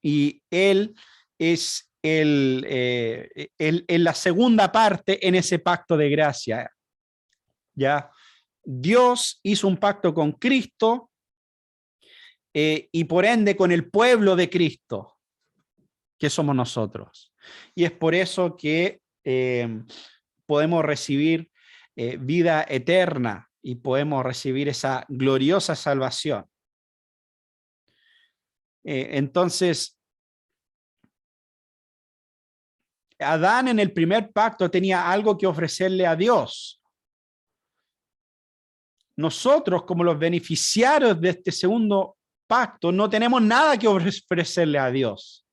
[SPEAKER 1] y Él es la segunda parte en ese pacto de gracia. ¿Ya? Dios hizo un pacto con Cristo y por ende con el pueblo de Cristo, que somos nosotros. Y es por eso que podemos recibir vida eterna y podemos recibir esa gloriosa salvación. Entonces, Adán en el primer pacto tenía algo que ofrecerle a Dios. Nosotros, como los beneficiarios de este segundo pacto, no tenemos nada que ofrecerle a Dios.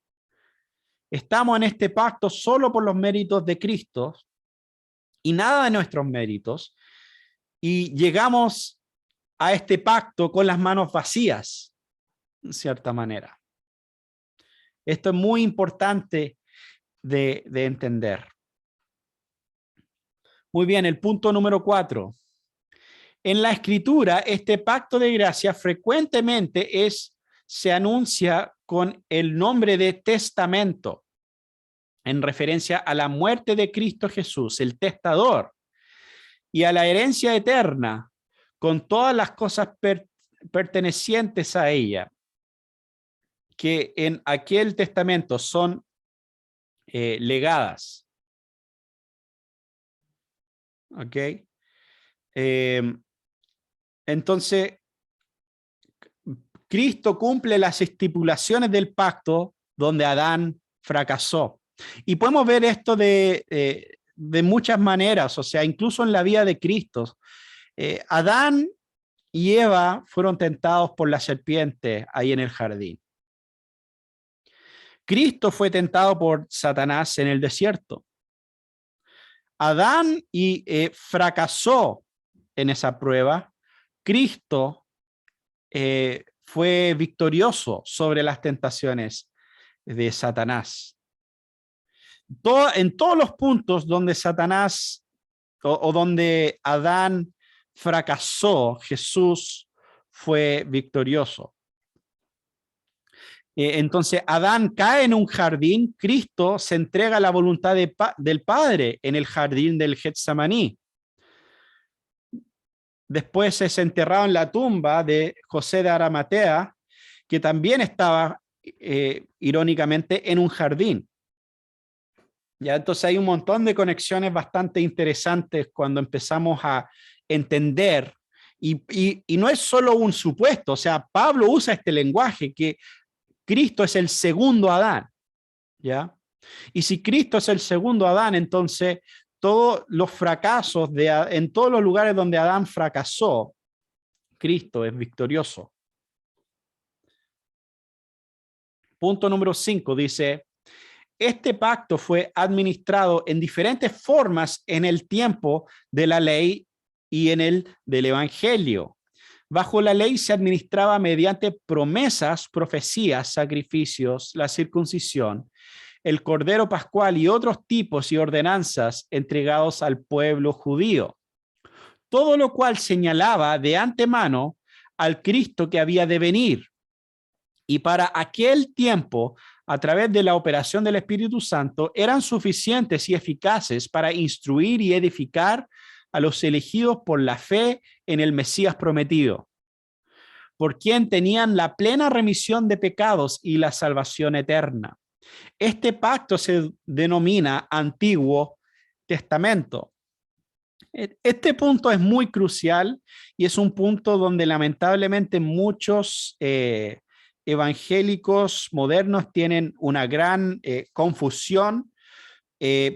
[SPEAKER 1] Estamos en este pacto solo por los méritos de Cristo y nada de nuestros méritos. Y llegamos a este pacto con las manos vacías, en cierta manera. Esto es muy importante de entender. Muy bien, el punto número 4. En la Escritura, este pacto de gracia frecuentemente se anuncia con el nombre de testamento, en referencia a la muerte de Cristo Jesús, el testador, y a la herencia eterna, con todas las cosas pertenecientes a ella, que en aquel testamento son legadas. ¿Ok? Entonces, Cristo cumple las estipulaciones del pacto donde Adán fracasó. Y podemos ver esto de muchas maneras, o sea, incluso en la vida de Cristo. Adán y Eva fueron tentados por la serpiente ahí en el jardín. Cristo fue tentado por Satanás en el desierto. Adán fracasó en esa prueba. Cristo fue victorioso sobre las tentaciones de Satanás. En todos los puntos donde Satanás o donde Adán fracasó, Jesús fue victorioso. Entonces Adán cae en un jardín, Cristo se entrega a la voluntad del Padre en el jardín del Getsemaní. Después es enterrado en la tumba de José de Arimatea, que también estaba irónicamente en un jardín. Ya, entonces hay un montón de conexiones bastante interesantes cuando empezamos a entender, y no es solo un supuesto, o sea, Pablo usa este lenguaje que Cristo es el segundo Adán, ¿ya? Y si Cristo es el segundo Adán, entonces todos los fracasos en todos los lugares donde Adán fracasó, Cristo es victorioso. Punto número 5 dice: este pacto fue administrado en diferentes formas en el tiempo de la ley y en el del evangelio. Bajo la ley se administraba mediante promesas, profecías, sacrificios, la circuncisión, el cordero pascual y otros tipos y ordenanzas entregados al pueblo judío. Todo lo cual señalaba de antemano al Cristo que había de venir. Y para aquel tiempo, a través de la operación del Espíritu Santo, eran suficientes y eficaces para instruir y edificar a los elegidos por la fe en el Mesías prometido, por quien tenían la plena remisión de pecados y la salvación eterna. Este pacto se denomina Antiguo Testamento. Este punto es muy crucial y es un punto donde lamentablemente muchos evangélicos modernos tienen una gran confusión,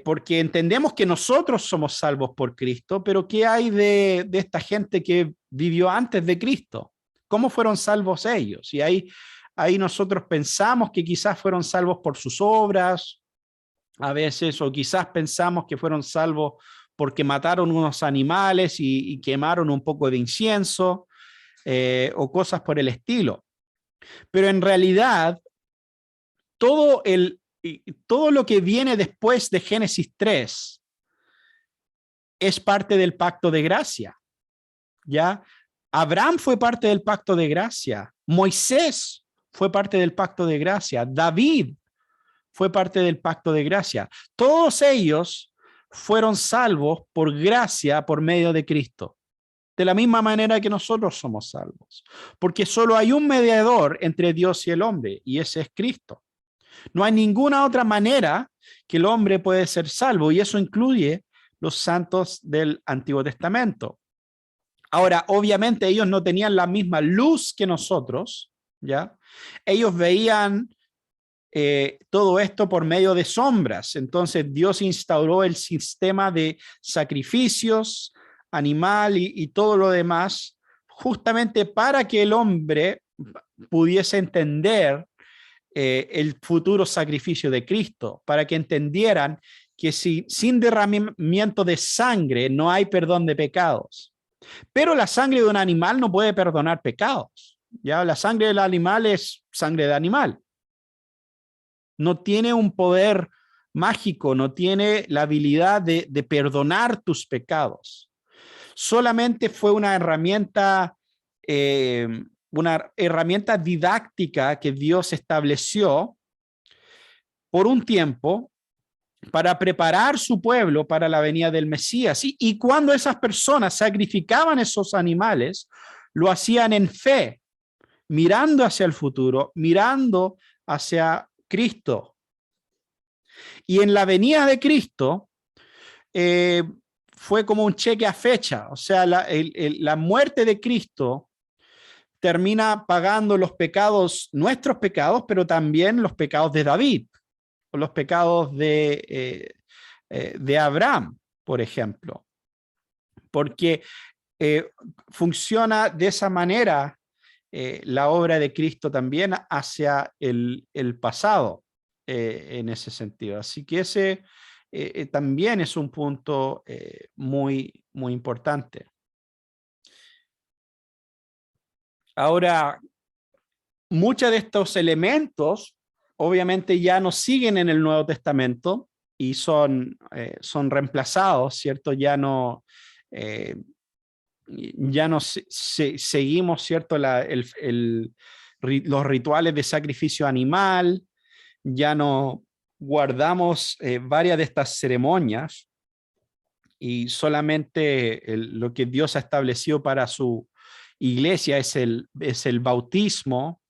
[SPEAKER 1] porque entendemos que nosotros somos salvos por Cristo, pero ¿qué hay de esta gente que vivió antes de Cristo? ¿Cómo fueron salvos ellos? Y ahí nosotros pensamos que quizás fueron salvos por sus obras a veces, o quizás pensamos que fueron salvos porque mataron unos animales y quemaron un poco de incienso, o cosas por el estilo. Pero en realidad, todo lo que viene después de Génesis 3 es parte del pacto de gracia, ¿ya? Abraham fue parte del pacto de gracia, Moisés fue parte del pacto de gracia, David fue parte del pacto de gracia. Todos ellos fueron salvos por gracia por medio de Cristo. De la misma manera que nosotros somos salvos. Porque solo hay un mediador entre Dios y el hombre, y ese es Cristo. No hay ninguna otra manera que el hombre puede ser salvo, y eso incluye los santos del Antiguo Testamento. Ahora, obviamente ellos no tenían la misma luz que nosotros, ¿ya? Ellos veían todo esto por medio de sombras. Entonces Dios instauró el sistema de sacrificios, animal y todo lo demás, justamente para que el hombre pudiese entender el futuro sacrificio de Cristo, para que entendieran que sin derramamiento de sangre no hay perdón de pecados. Pero la sangre de un animal no puede perdonar pecados. ¿Ya? La sangre del animal es sangre de animal. No tiene un poder mágico, no tiene la habilidad de perdonar tus pecados. Solamente fue una herramienta didáctica que Dios estableció por un tiempo para preparar su pueblo para la venida del Mesías. Y cuando esas personas sacrificaban esos animales, lo hacían en fe, mirando hacia el futuro, mirando hacia Cristo. Y en la venida de Cristo fue como un cheque a fecha, o sea, la muerte de Cristo termina pagando los pecados, nuestros pecados, pero también los pecados de David, o los pecados de Abraham, por ejemplo, porque funciona de esa manera la obra de Cristo también hacia el pasado en ese sentido. Así que ese también es un punto muy, muy importante. Ahora, muchos de estos elementos obviamente ya no siguen en el Nuevo Testamento y son reemplazados, ¿cierto? Ya no seguimos, ¿cierto? Los rituales de sacrificio animal, ya no guardamos varias de estas ceremonias y solamente lo que Dios ha establecido para su iglesia es el bautismo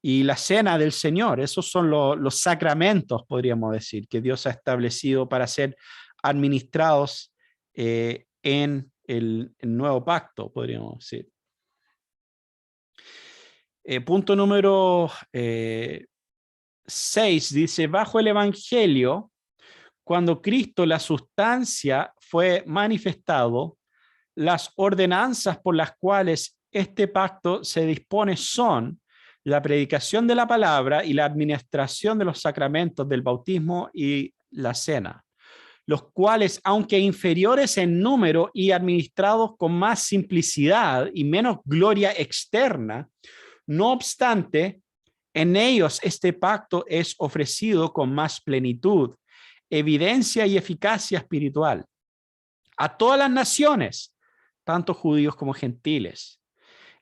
[SPEAKER 1] y la cena del Señor. Esos son los sacramentos, podríamos decir, que Dios ha establecido para ser administrados en el nuevo pacto, podríamos decir. Punto número 6 dice, bajo el Evangelio, cuando Cristo, la sustancia, fue manifestado, las ordenanzas por las cuales este pacto se dispone son la predicación de la palabra y la administración de los sacramentos del bautismo y la cena, los cuales, aunque inferiores en número y administrados con más simplicidad y menos gloria externa, no obstante, en ellos este pacto es ofrecido con más plenitud, evidencia y eficacia espiritual a todas las naciones, tanto judíos como gentiles.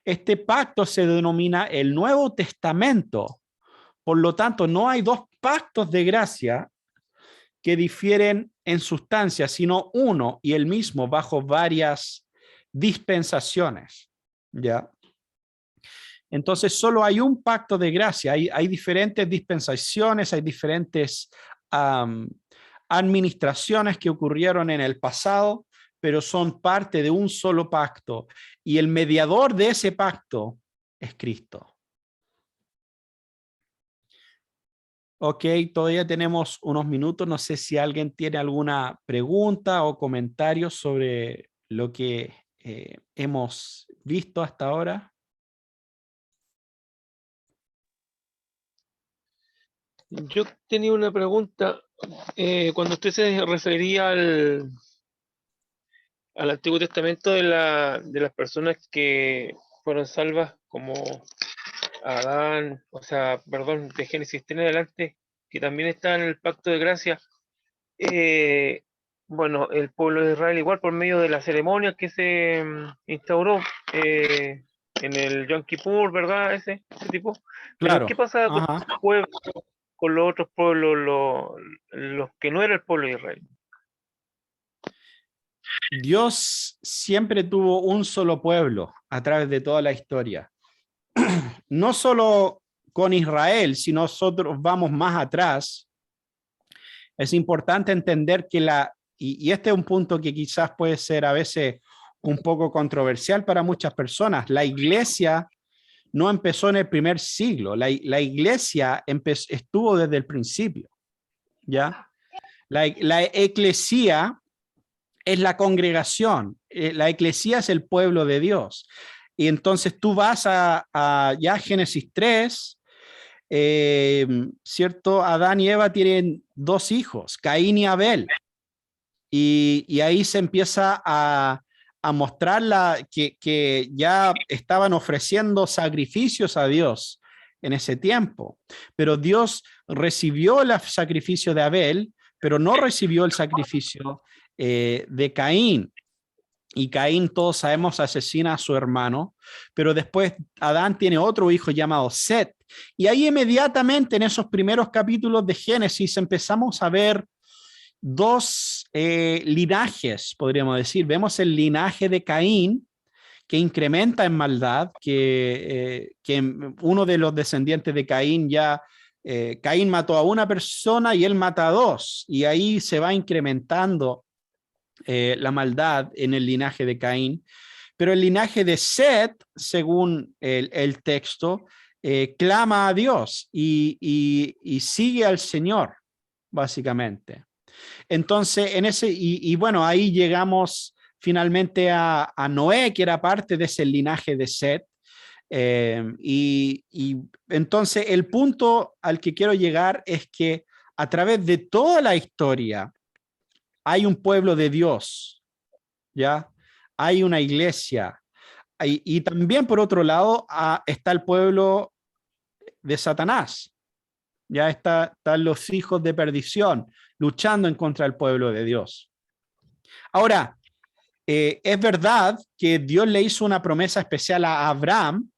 [SPEAKER 1] Este pacto se denomina el Nuevo Testamento. Por lo tanto, no hay dos pactos de gracia que difieren en sustancia, sino uno y el mismo bajo varias dispensaciones. ¿Ya? Entonces, solo hay un pacto de gracia. Hay diferentes dispensaciones, hay diferentes administraciones que ocurrieron en el pasado, pero son parte de un solo pacto. Y el mediador de ese pacto es Cristo. Ok, todavía tenemos unos minutos. No sé si alguien tiene alguna pregunta o comentario sobre lo que hemos visto hasta ahora.
[SPEAKER 3] Yo tenía una pregunta Cuando usted se refería al Antiguo Testamento de las personas que fueron salvas, como Adán, o sea, perdón, de Génesis 3 en adelante, que también está en el pacto de gracia. Bueno, el pueblo de Israel, igual por medio de la ceremonia que se instauró en el Yom Kippur, ¿verdad? Ese tipo. Pero ¿qué
[SPEAKER 1] Claro,
[SPEAKER 3] pasa con
[SPEAKER 1] ajá.
[SPEAKER 3] los pueblos, con los otros pueblos, los que no era el pueblo de Israel?
[SPEAKER 1] Dios siempre tuvo un solo pueblo a través de toda la historia. No solo con Israel, si nosotros vamos más atrás, es importante entender que y este es un punto que quizás puede ser a veces un poco controversial para muchas personas, la iglesia no empezó en el primer siglo, la iglesia estuvo desde el principio, ¿ya? La eclesía es la congregación, la eclesía es el pueblo de Dios. Y entonces tú vas a ya Génesis 3, ¿cierto? Adán y Eva tienen dos hijos, Caín y Abel. Y ahí se empieza a mostrar que ya estaban ofreciendo sacrificios a Dios en ese tiempo. Pero Dios recibió el sacrificio de Abel, pero no recibió el sacrificio de Caín. Y Caín, todos sabemos, asesina a su hermano, pero después Adán tiene otro hijo llamado Set. Y ahí inmediatamente en esos primeros capítulos de Génesis empezamos a ver dos linajes, podríamos decir. Vemos el linaje de Caín, que incrementa en maldad, que uno de los descendientes de Caín Caín mató a una persona y él mata a dos, y ahí se va incrementando la maldad en el linaje de Caín. Pero el linaje de Set, según el texto, clama a Dios y sigue al Señor, básicamente. Entonces, bueno, ahí llegamos finalmente a Noé, que era parte de ese linaje de Set. Y entonces el punto al que quiero llegar es que a través de toda la historia hay un pueblo de Dios, ¿ya? Hay una iglesia. Y también, por otro lado, está el pueblo de Satanás. Ya están los hijos de perdición luchando en contra del pueblo de Dios. Ahora, es verdad que Dios le hizo una promesa especial a Abraham,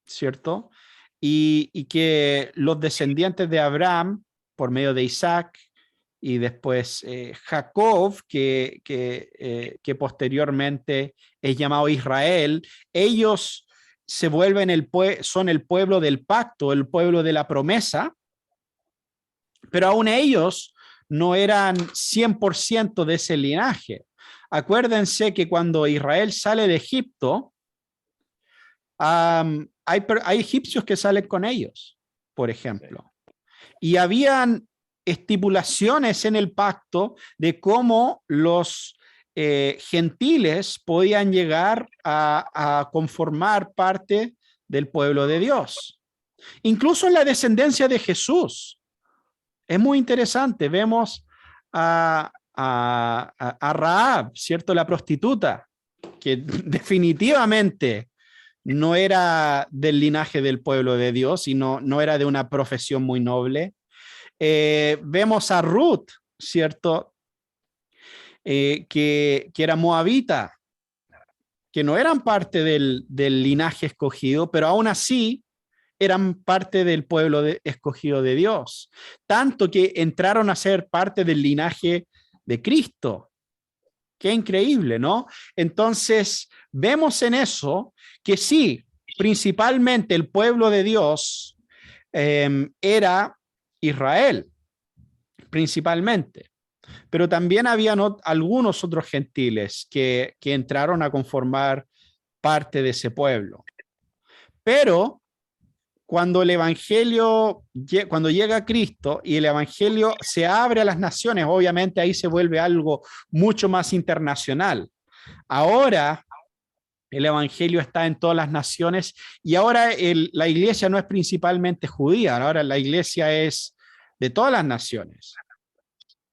[SPEAKER 1] ¿cierto? Y que los descendientes de Abraham, por medio de Isaac, y después Jacob, que posteriormente es llamado Israel, ellos se vuelven son el pueblo del pacto, el pueblo de la promesa, pero aún ellos no eran 100% de ese linaje. Acuérdense que cuando Israel sale de Egipto, hay egipcios que salen con ellos, por ejemplo. Y habían estipulaciones en el pacto de cómo los gentiles podían llegar a conformar parte del pueblo de Dios. Incluso en la descendencia de Jesús. Es muy interesante. Vemos a Rahab, ¿cierto? La prostituta, que definitivamente no era del linaje del pueblo de Dios y no era de una profesión muy noble. Vemos a Ruth, ¿cierto? Que era moabita, que no eran parte del linaje escogido, pero aún así eran parte del pueblo escogido de Dios, tanto que entraron a ser parte del linaje de Cristo. Qué increíble, ¿no? Entonces, vemos en eso que sí, principalmente el pueblo de Dios era Israel, principalmente, pero también habían algunos otros gentiles que entraron a conformar parte de ese pueblo. Pero cuando el evangelio, cuando llega Cristo y el evangelio se abre a las naciones, obviamente ahí se vuelve algo mucho más internacional. Ahora el evangelio está en todas las naciones y ahora la iglesia no es principalmente judía, ahora la iglesia es de todas las naciones.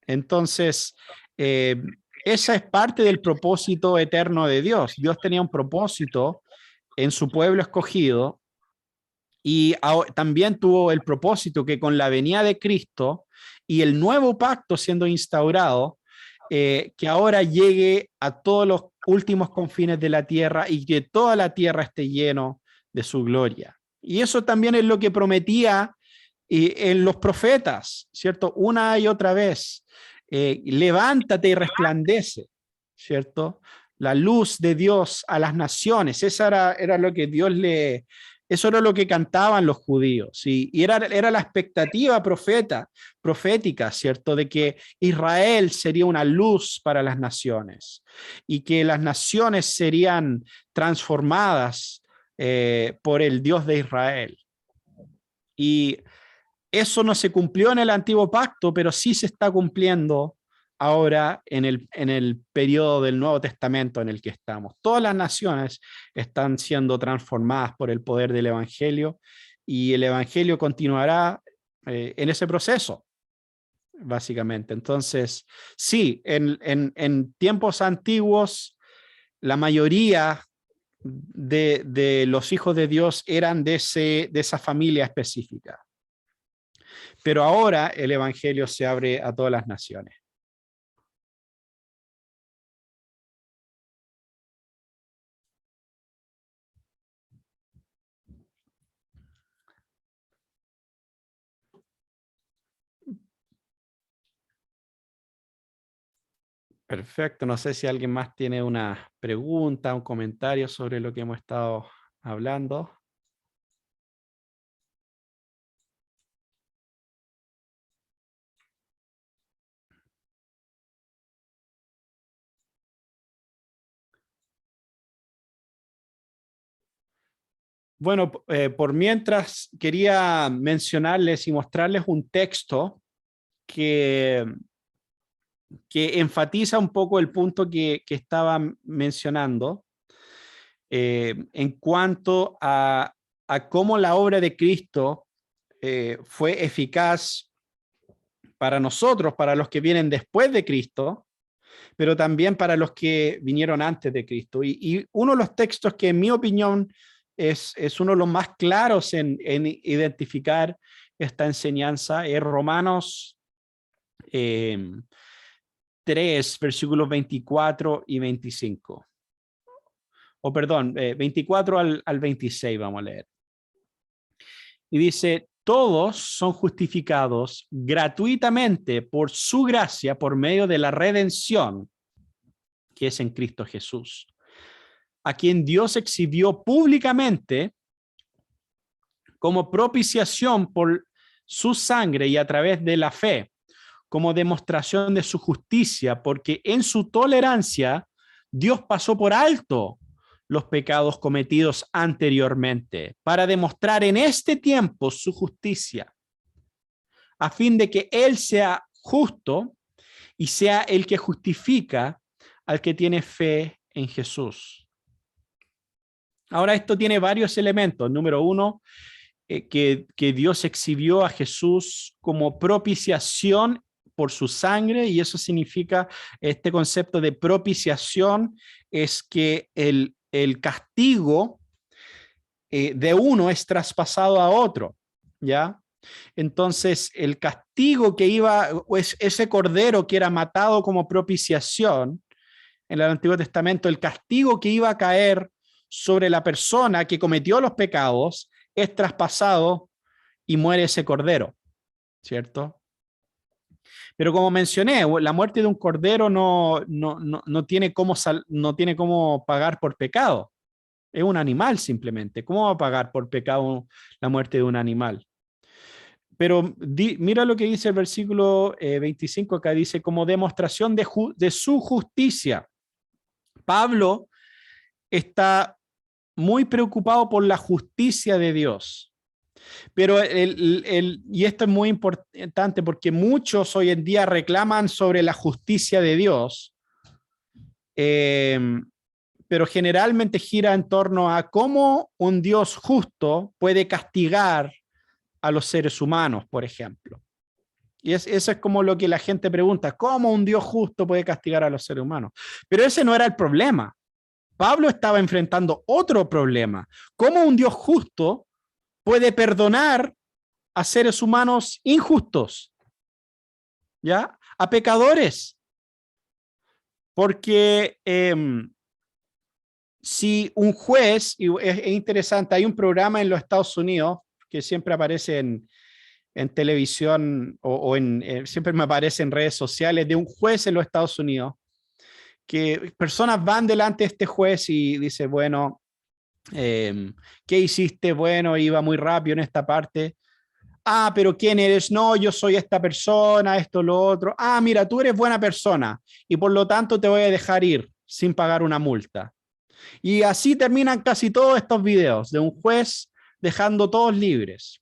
[SPEAKER 1] Entonces, esa es parte del propósito eterno de Dios. Dios tenía un propósito en su pueblo escogido y también tuvo el propósito que con la venida de Cristo y el nuevo pacto siendo instaurado, que ahora llegue a todos los últimos confines de la tierra y que toda la tierra esté lleno de su gloria. Y eso también es lo que prometía en los profetas, ¿cierto? Una y otra vez, levántate y resplandece, ¿cierto? La luz de Dios a las naciones, era lo que eso era lo que cantaban los judíos, y era la expectativa profética, ¿cierto? De que Israel sería una luz para las naciones y que las naciones serían transformadas por el Dios de Israel. Y eso no se cumplió en el antiguo pacto, pero sí se está cumpliendo ahora en el periodo del Nuevo Testamento en el que estamos. Todas las naciones están siendo transformadas por el poder del Evangelio y el Evangelio continuará en ese proceso, básicamente. Entonces, sí, en tiempos antiguos, la mayoría de los hijos de Dios eran de esa familia específica. Pero ahora el Evangelio se abre a todas las naciones. Perfecto, no sé si alguien más tiene una pregunta, un comentario sobre lo que hemos estado hablando. Bueno, por mientras quería mencionarles y mostrarles un texto que enfatiza un poco el punto que estaba mencionando en cuanto a cómo la obra de Cristo fue eficaz para nosotros, para los que vienen después de Cristo, pero también para los que vinieron antes de Cristo. Y uno de los textos que, en mi opinión, es uno de los más claros en identificar esta enseñanza es Romanos 3, versículos 24 y 25. O perdón, 24 al 26 vamos a leer. Y dice, todos son justificados gratuitamente por su gracia por medio de la redención que es en Cristo Jesús, a quien Dios exhibió públicamente como propiciación por su sangre y a través de la fe, como demostración de su justicia, porque en su tolerancia Dios pasó por alto los pecados cometidos anteriormente, para demostrar en este tiempo su justicia, a fin de que Él sea justo y sea el que justifica al que tiene fe en Jesús. Ahora, esto tiene varios elementos. Número uno, que Dios exhibió a Jesús como propiciación por su sangre, y eso significa, este concepto de propiciación es que el castigo de uno es traspasado a otro, ¿ya? Entonces, el castigo que iba, pues ese cordero que era matado como propiciación en el Antiguo Testamento, el castigo que iba a caer sobre la persona que cometió los pecados es traspasado y muere ese cordero, ¿cierto? Pero como mencioné, la muerte de un cordero no tiene cómo pagar por pecado. Es un animal simplemente. ¿Cómo va a pagar por pecado la muerte de un animal? Pero mira lo que dice el versículo 25 acá, dice, como demostración de su justicia. Pablo está muy preocupado por la justicia de Dios. Pero y esto es muy importante porque muchos hoy en día reclaman sobre la justicia de Dios, pero generalmente gira en torno a cómo un Dios justo puede castigar a los seres humanos, por ejemplo. Y eso es como lo que la gente pregunta, ¿cómo un Dios justo puede castigar a los seres humanos? Pero ese no era el problema. Pablo estaba enfrentando otro problema. ¿Cómo un Dios justo puede perdonar a seres humanos injustos? ¿Ya? A pecadores. Porque si un juez, y es interesante, hay un programa en los Estados Unidos que siempre aparece en televisión siempre me aparece en redes sociales, de un juez en los Estados Unidos, que personas van delante de este juez y dice, bueno, ¿qué hiciste? Bueno, iba muy rápido en esta parte. Ah, pero ¿quién eres? No, yo soy esta persona, esto, lo otro. Ah, mira, tú eres buena persona y por lo tanto te voy a dejar ir sin pagar una multa. Y así terminan casi todos estos videos de un juez dejando todos libres.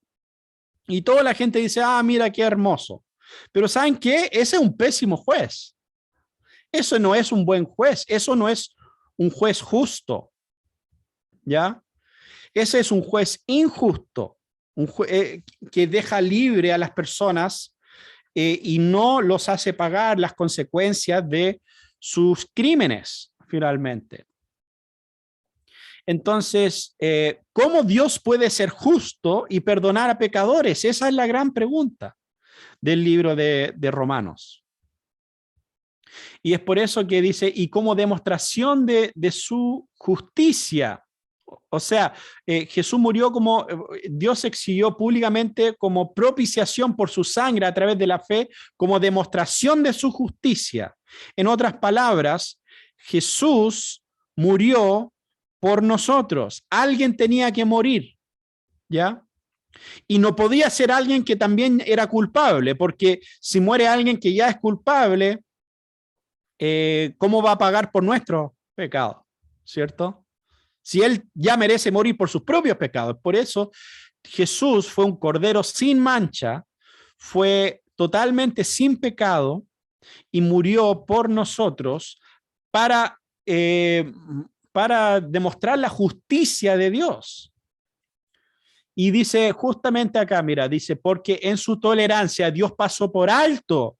[SPEAKER 1] Y toda la gente dice, ah, mira qué hermoso. Pero ¿saben qué? Ese es un pésimo juez. Eso no es un buen juez. Eso no es un juez justo. ¿Ya? Ese es un juez injusto, que deja libre a las personas y no los hace pagar las consecuencias de sus crímenes, finalmente. Entonces, ¿cómo Dios puede ser justo y perdonar a pecadores? Esa es la gran pregunta del libro de Romanos. Y es por eso que dice, y como demostración de su justicia. O sea, Jesús murió como, Dios exigió públicamente como propiciación por su sangre a través de la fe, como demostración de su justicia. En otras palabras, Jesús murió por nosotros. Alguien tenía que morir, ¿ya? Y no podía ser alguien que también era culpable, porque si muere alguien que ya es culpable, ¿cómo va a pagar por nuestros pecados? ¿Cierto? Si él ya merece morir por sus propios pecados. Por eso Jesús fue un cordero sin mancha, fue totalmente sin pecado y murió por nosotros para, para demostrar la justicia de Dios. Y dice justamente acá, mira, dice, porque en su tolerancia Dios pasó por alto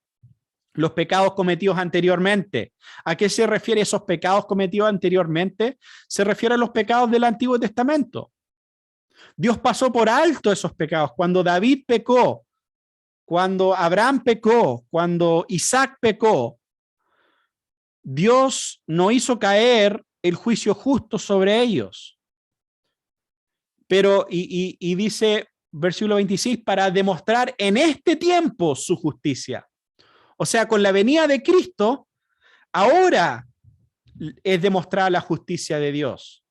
[SPEAKER 1] los pecados cometidos anteriormente. ¿A qué se refiere esos pecados cometidos anteriormente? Se refiere a los pecados del Antiguo Testamento. Dios pasó por alto esos pecados. Cuando David pecó, cuando Abraham pecó, cuando Isaac pecó, Dios no hizo caer el juicio justo sobre ellos. Pero, y dice, versículo 26, para demostrar en este tiempo su justicia. O sea, con la venida de Cristo, ahora es demostrada la justicia de Dios.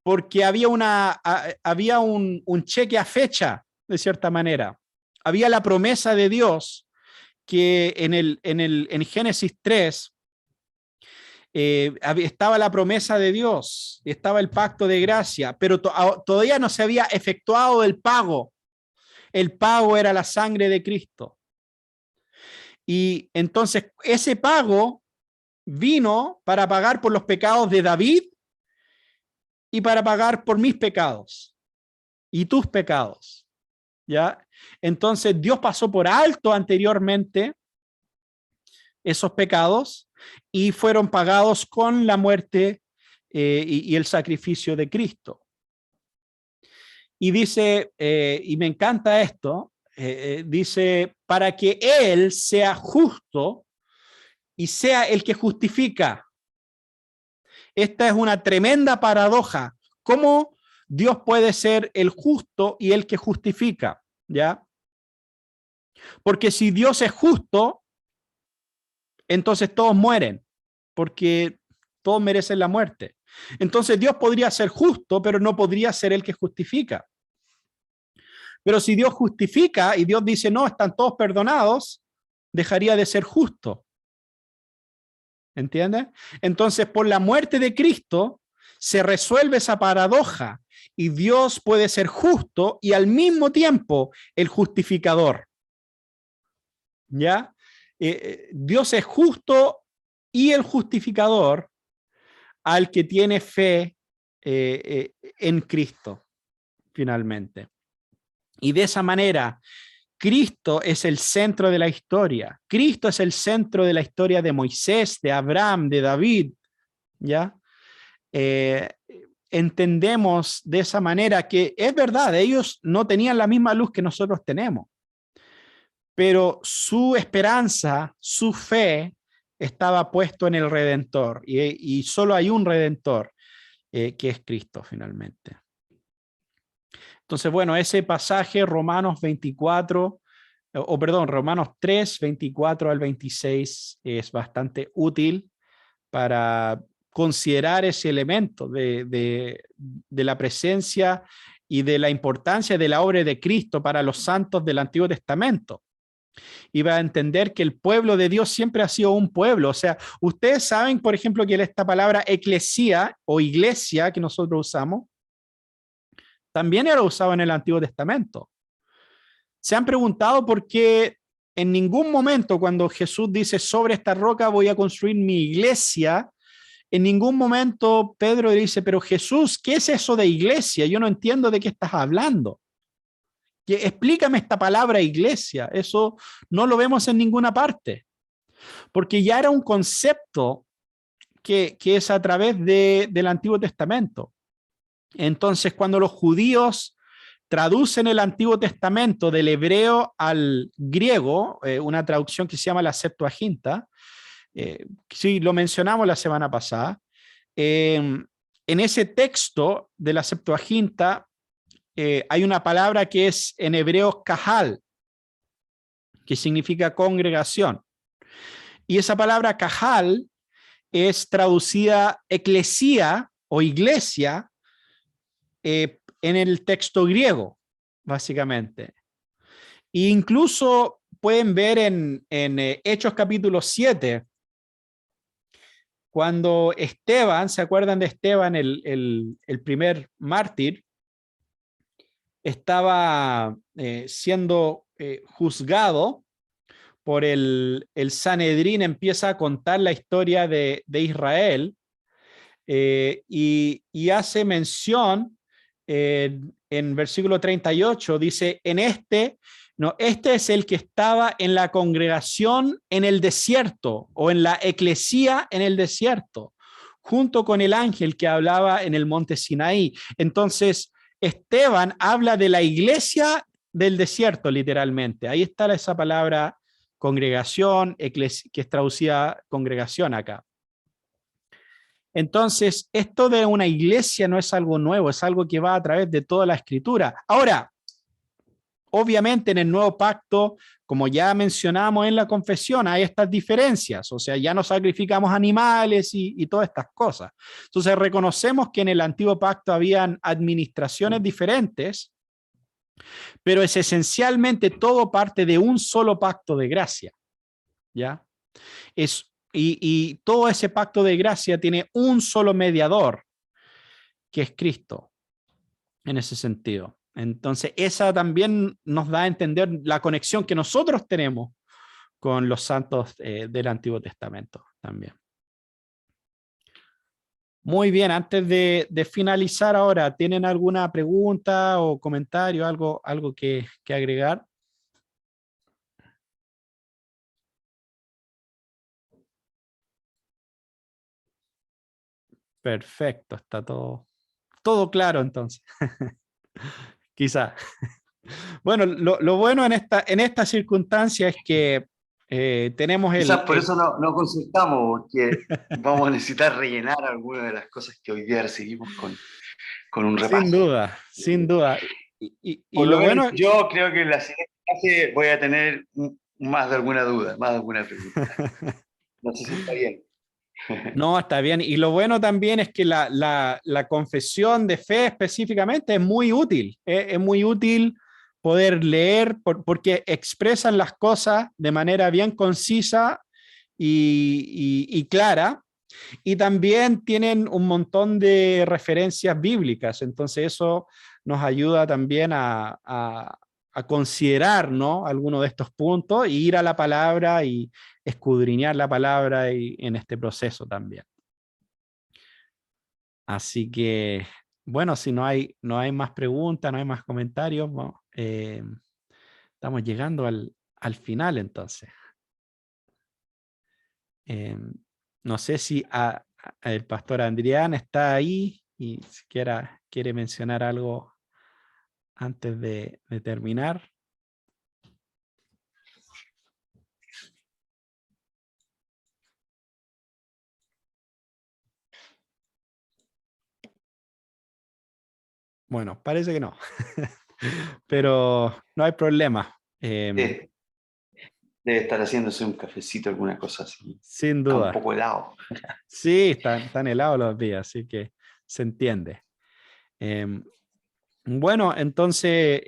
[SPEAKER 1] Porque había un cheque a fecha, de cierta manera. Había la promesa de Dios que en Génesis 3 estaba la promesa de Dios, estaba el pacto de gracia, pero todavía no se había efectuado el pago. El pago era la sangre de Cristo. Y entonces ese pago vino para pagar por los pecados de David y para pagar por mis pecados y tus pecados. ¿Ya? Entonces Dios pasó por alto anteriormente esos pecados y fueron pagados con la muerte y el sacrificio de Cristo. Y dice, y me encanta esto, dice, para que Él sea justo y sea el que justifica. Esta es una tremenda paradoja. ¿Cómo Dios puede ser el justo y el que justifica? ¿Ya? Porque si Dios es justo, entonces todos mueren, porque todos merecen la muerte. Entonces Dios podría ser justo, pero no podría ser el que justifica. Pero si Dios justifica y Dios dice, no, están todos perdonados, dejaría de ser justo. ¿Entiendes? Entonces, por la muerte de Cristo, se resuelve esa paradoja y Dios puede ser justo y al mismo tiempo el justificador. ¿Ya? Dios es justo y el justificador al que tiene fe en Cristo, finalmente. Y de esa manera, Cristo es el centro de la historia. Cristo es el centro de la historia de Moisés, de Abraham, de David, ¿ya? Entendemos de esa manera que es verdad, ellos no tenían la misma luz que nosotros tenemos, pero su esperanza, su fe estaba puesto en el Redentor, y solo hay un Redentor, que es Cristo finalmente. Entonces, bueno, ese pasaje, Romanos 24, Romanos 3, 24 al 26, es bastante útil para considerar ese elemento de la presencia y de la importancia de la obra de Cristo para los santos del Antiguo Testamento. Y va a entender que el pueblo de Dios siempre ha sido un pueblo. O sea, ustedes saben, por ejemplo, que esta palabra eclesía o iglesia que nosotros usamos, también era usado en el Antiguo Testamento. ¿Se han preguntado por qué en ningún momento cuando Jesús dice sobre esta roca voy a construir mi iglesia, en ningún momento Pedro dice, pero Jesús, ¿qué es eso de iglesia? Yo no entiendo de qué estás hablando. Explícame esta palabra iglesia. Eso no lo vemos en ninguna parte, porque ya era un concepto que es a través del Antiguo Testamento. Entonces, cuando los judíos traducen el Antiguo Testamento del hebreo al griego, una traducción que se llama la Septuaginta, sí, lo mencionamos la semana pasada, en ese texto de la Septuaginta hay una palabra que es en hebreo kahal, que significa congregación. Y esa palabra kahal es traducida eclesía o iglesia en el texto griego, básicamente. E incluso pueden ver en Hechos capítulo 7, cuando Esteban, ¿se acuerdan de Esteban, el primer mártir? Estaba siendo juzgado por el Sanedrín, empieza a contar la historia de Israel y hace mención en versículo 38, dice, este es el que estaba en la congregación en el desierto o en la eclesía en el desierto, junto con el ángel que hablaba en el monte Sinaí. Entonces, Esteban habla de la iglesia del desierto, literalmente. Ahí está esa palabra congregación, que es traducida congregación acá. Entonces, esto de una iglesia no es algo nuevo, es algo que va a través de toda la escritura. Ahora, obviamente en el nuevo pacto, como ya mencionamos en la confesión, hay estas diferencias, o sea, ya no sacrificamos animales y todas estas cosas. Entonces, reconocemos que en el antiguo pacto habían administraciones diferentes, pero es esencialmente todo parte de un solo pacto de gracia, ¿ya? Y todo ese pacto de gracia tiene un solo mediador, que es Cristo, en ese sentido. Entonces, esa también nos da a entender la conexión que nosotros tenemos con los santos del Antiguo Testamento también. Muy bien, antes de finalizar ahora, ¿tienen alguna pregunta o comentario, algo que agregar? Perfecto, está todo claro entonces. Quizá. Bueno, lo bueno en esta circunstancia es que tenemos
[SPEAKER 2] Quizás por eso no consultamos, porque vamos a necesitar rellenar algunas de las cosas que hoy día recibimos con un repaso.
[SPEAKER 1] Sin duda, sin duda. Y
[SPEAKER 2] Por
[SPEAKER 1] lo
[SPEAKER 2] lo menos
[SPEAKER 1] bueno...
[SPEAKER 2] yo creo que en la siguiente clase voy a tener más de alguna duda, más de alguna pregunta. No sé si está bien.
[SPEAKER 1] No, está bien. Y lo bueno también es que la confesión de fe específicamente es muy útil. Es muy útil poder leer porque expresan las cosas de manera bien concisa y clara. Y también tienen un montón de referencias bíblicas. Entonces eso nos ayuda también a considerar, ¿no?, algunos de estos puntos e ir a la palabra y escudriñar la palabra en este proceso también. Así que, bueno, si no hay más preguntas, no hay más comentarios, Estamos llegando al final entonces. No sé si el pastor Adrián está ahí y siquiera quiere mencionar algo antes de terminar. Bueno, parece que no, pero no hay problema.
[SPEAKER 2] Sí, debe estar haciéndose un cafecito, alguna cosa así.
[SPEAKER 1] Sin
[SPEAKER 2] Está un
[SPEAKER 1] duda.
[SPEAKER 2] poco helado.
[SPEAKER 1] Sí, están helados los días, así que se entiende. Bueno, entonces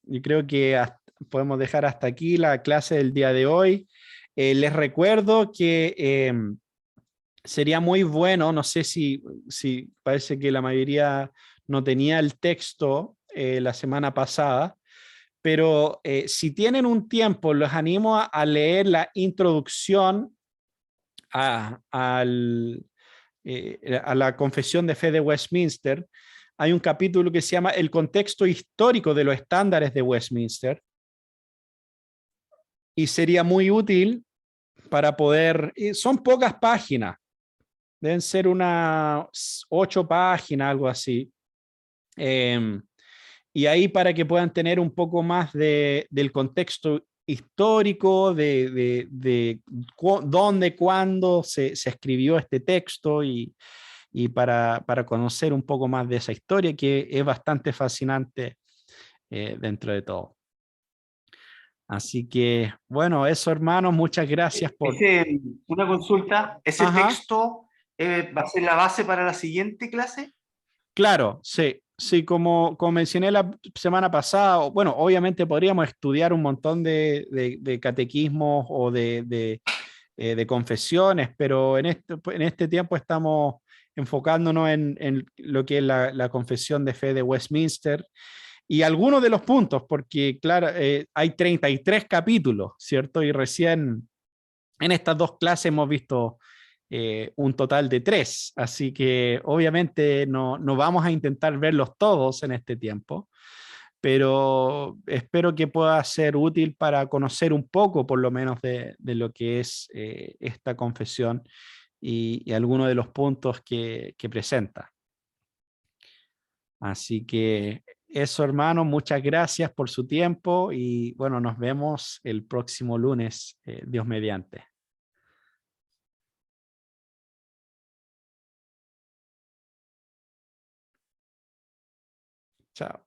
[SPEAKER 1] yo creo que podemos dejar hasta aquí la clase del día de hoy. Les recuerdo que sería muy bueno, no sé si parece que la mayoría no tenía el texto la semana pasada, pero si tienen un tiempo, los animo a leer la introducción a la Confesión de Fe de Westminster. Hay un capítulo que se llama El contexto histórico de los estándares de Westminster y sería muy útil para poder, son pocas páginas, deben ser unas 8 páginas, algo así. Y ahí para que puedan tener un poco más del contexto histórico, de dónde, cuándo se escribió este texto y para conocer un poco más de esa historia que es bastante fascinante dentro de todo. Así que, bueno, eso hermanos, muchas gracias por...
[SPEAKER 2] Una consulta, ¿ese
[SPEAKER 1] Ajá,
[SPEAKER 2] texto va a ser la base para la siguiente clase?
[SPEAKER 1] claro, sí. Sí, como mencioné la semana pasada, bueno, obviamente podríamos estudiar un montón de catequismos o de confesiones, pero en este tiempo estamos enfocándonos en lo que es la confesión de fe de Westminster y algunos de los puntos, porque claro, hay 33 capítulos, ¿cierto? Y recién en estas 2 clases hemos visto un total de 3, así que obviamente no vamos a intentar verlos todos en este tiempo, pero espero que pueda ser útil para conocer un poco, por lo menos, de lo que es esta confesión y algunos de los puntos que presenta. Así que eso, hermano, muchas gracias por su tiempo y bueno, nos vemos el próximo lunes, Dios mediante. Chao.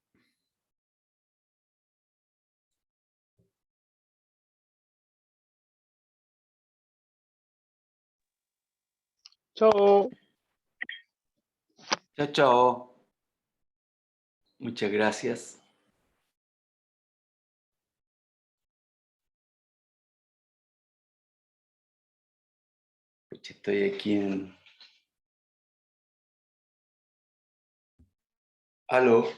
[SPEAKER 3] Chao.
[SPEAKER 2] Chao, chao. Muchas gracias. Pucha, estoy aquí en... Aló.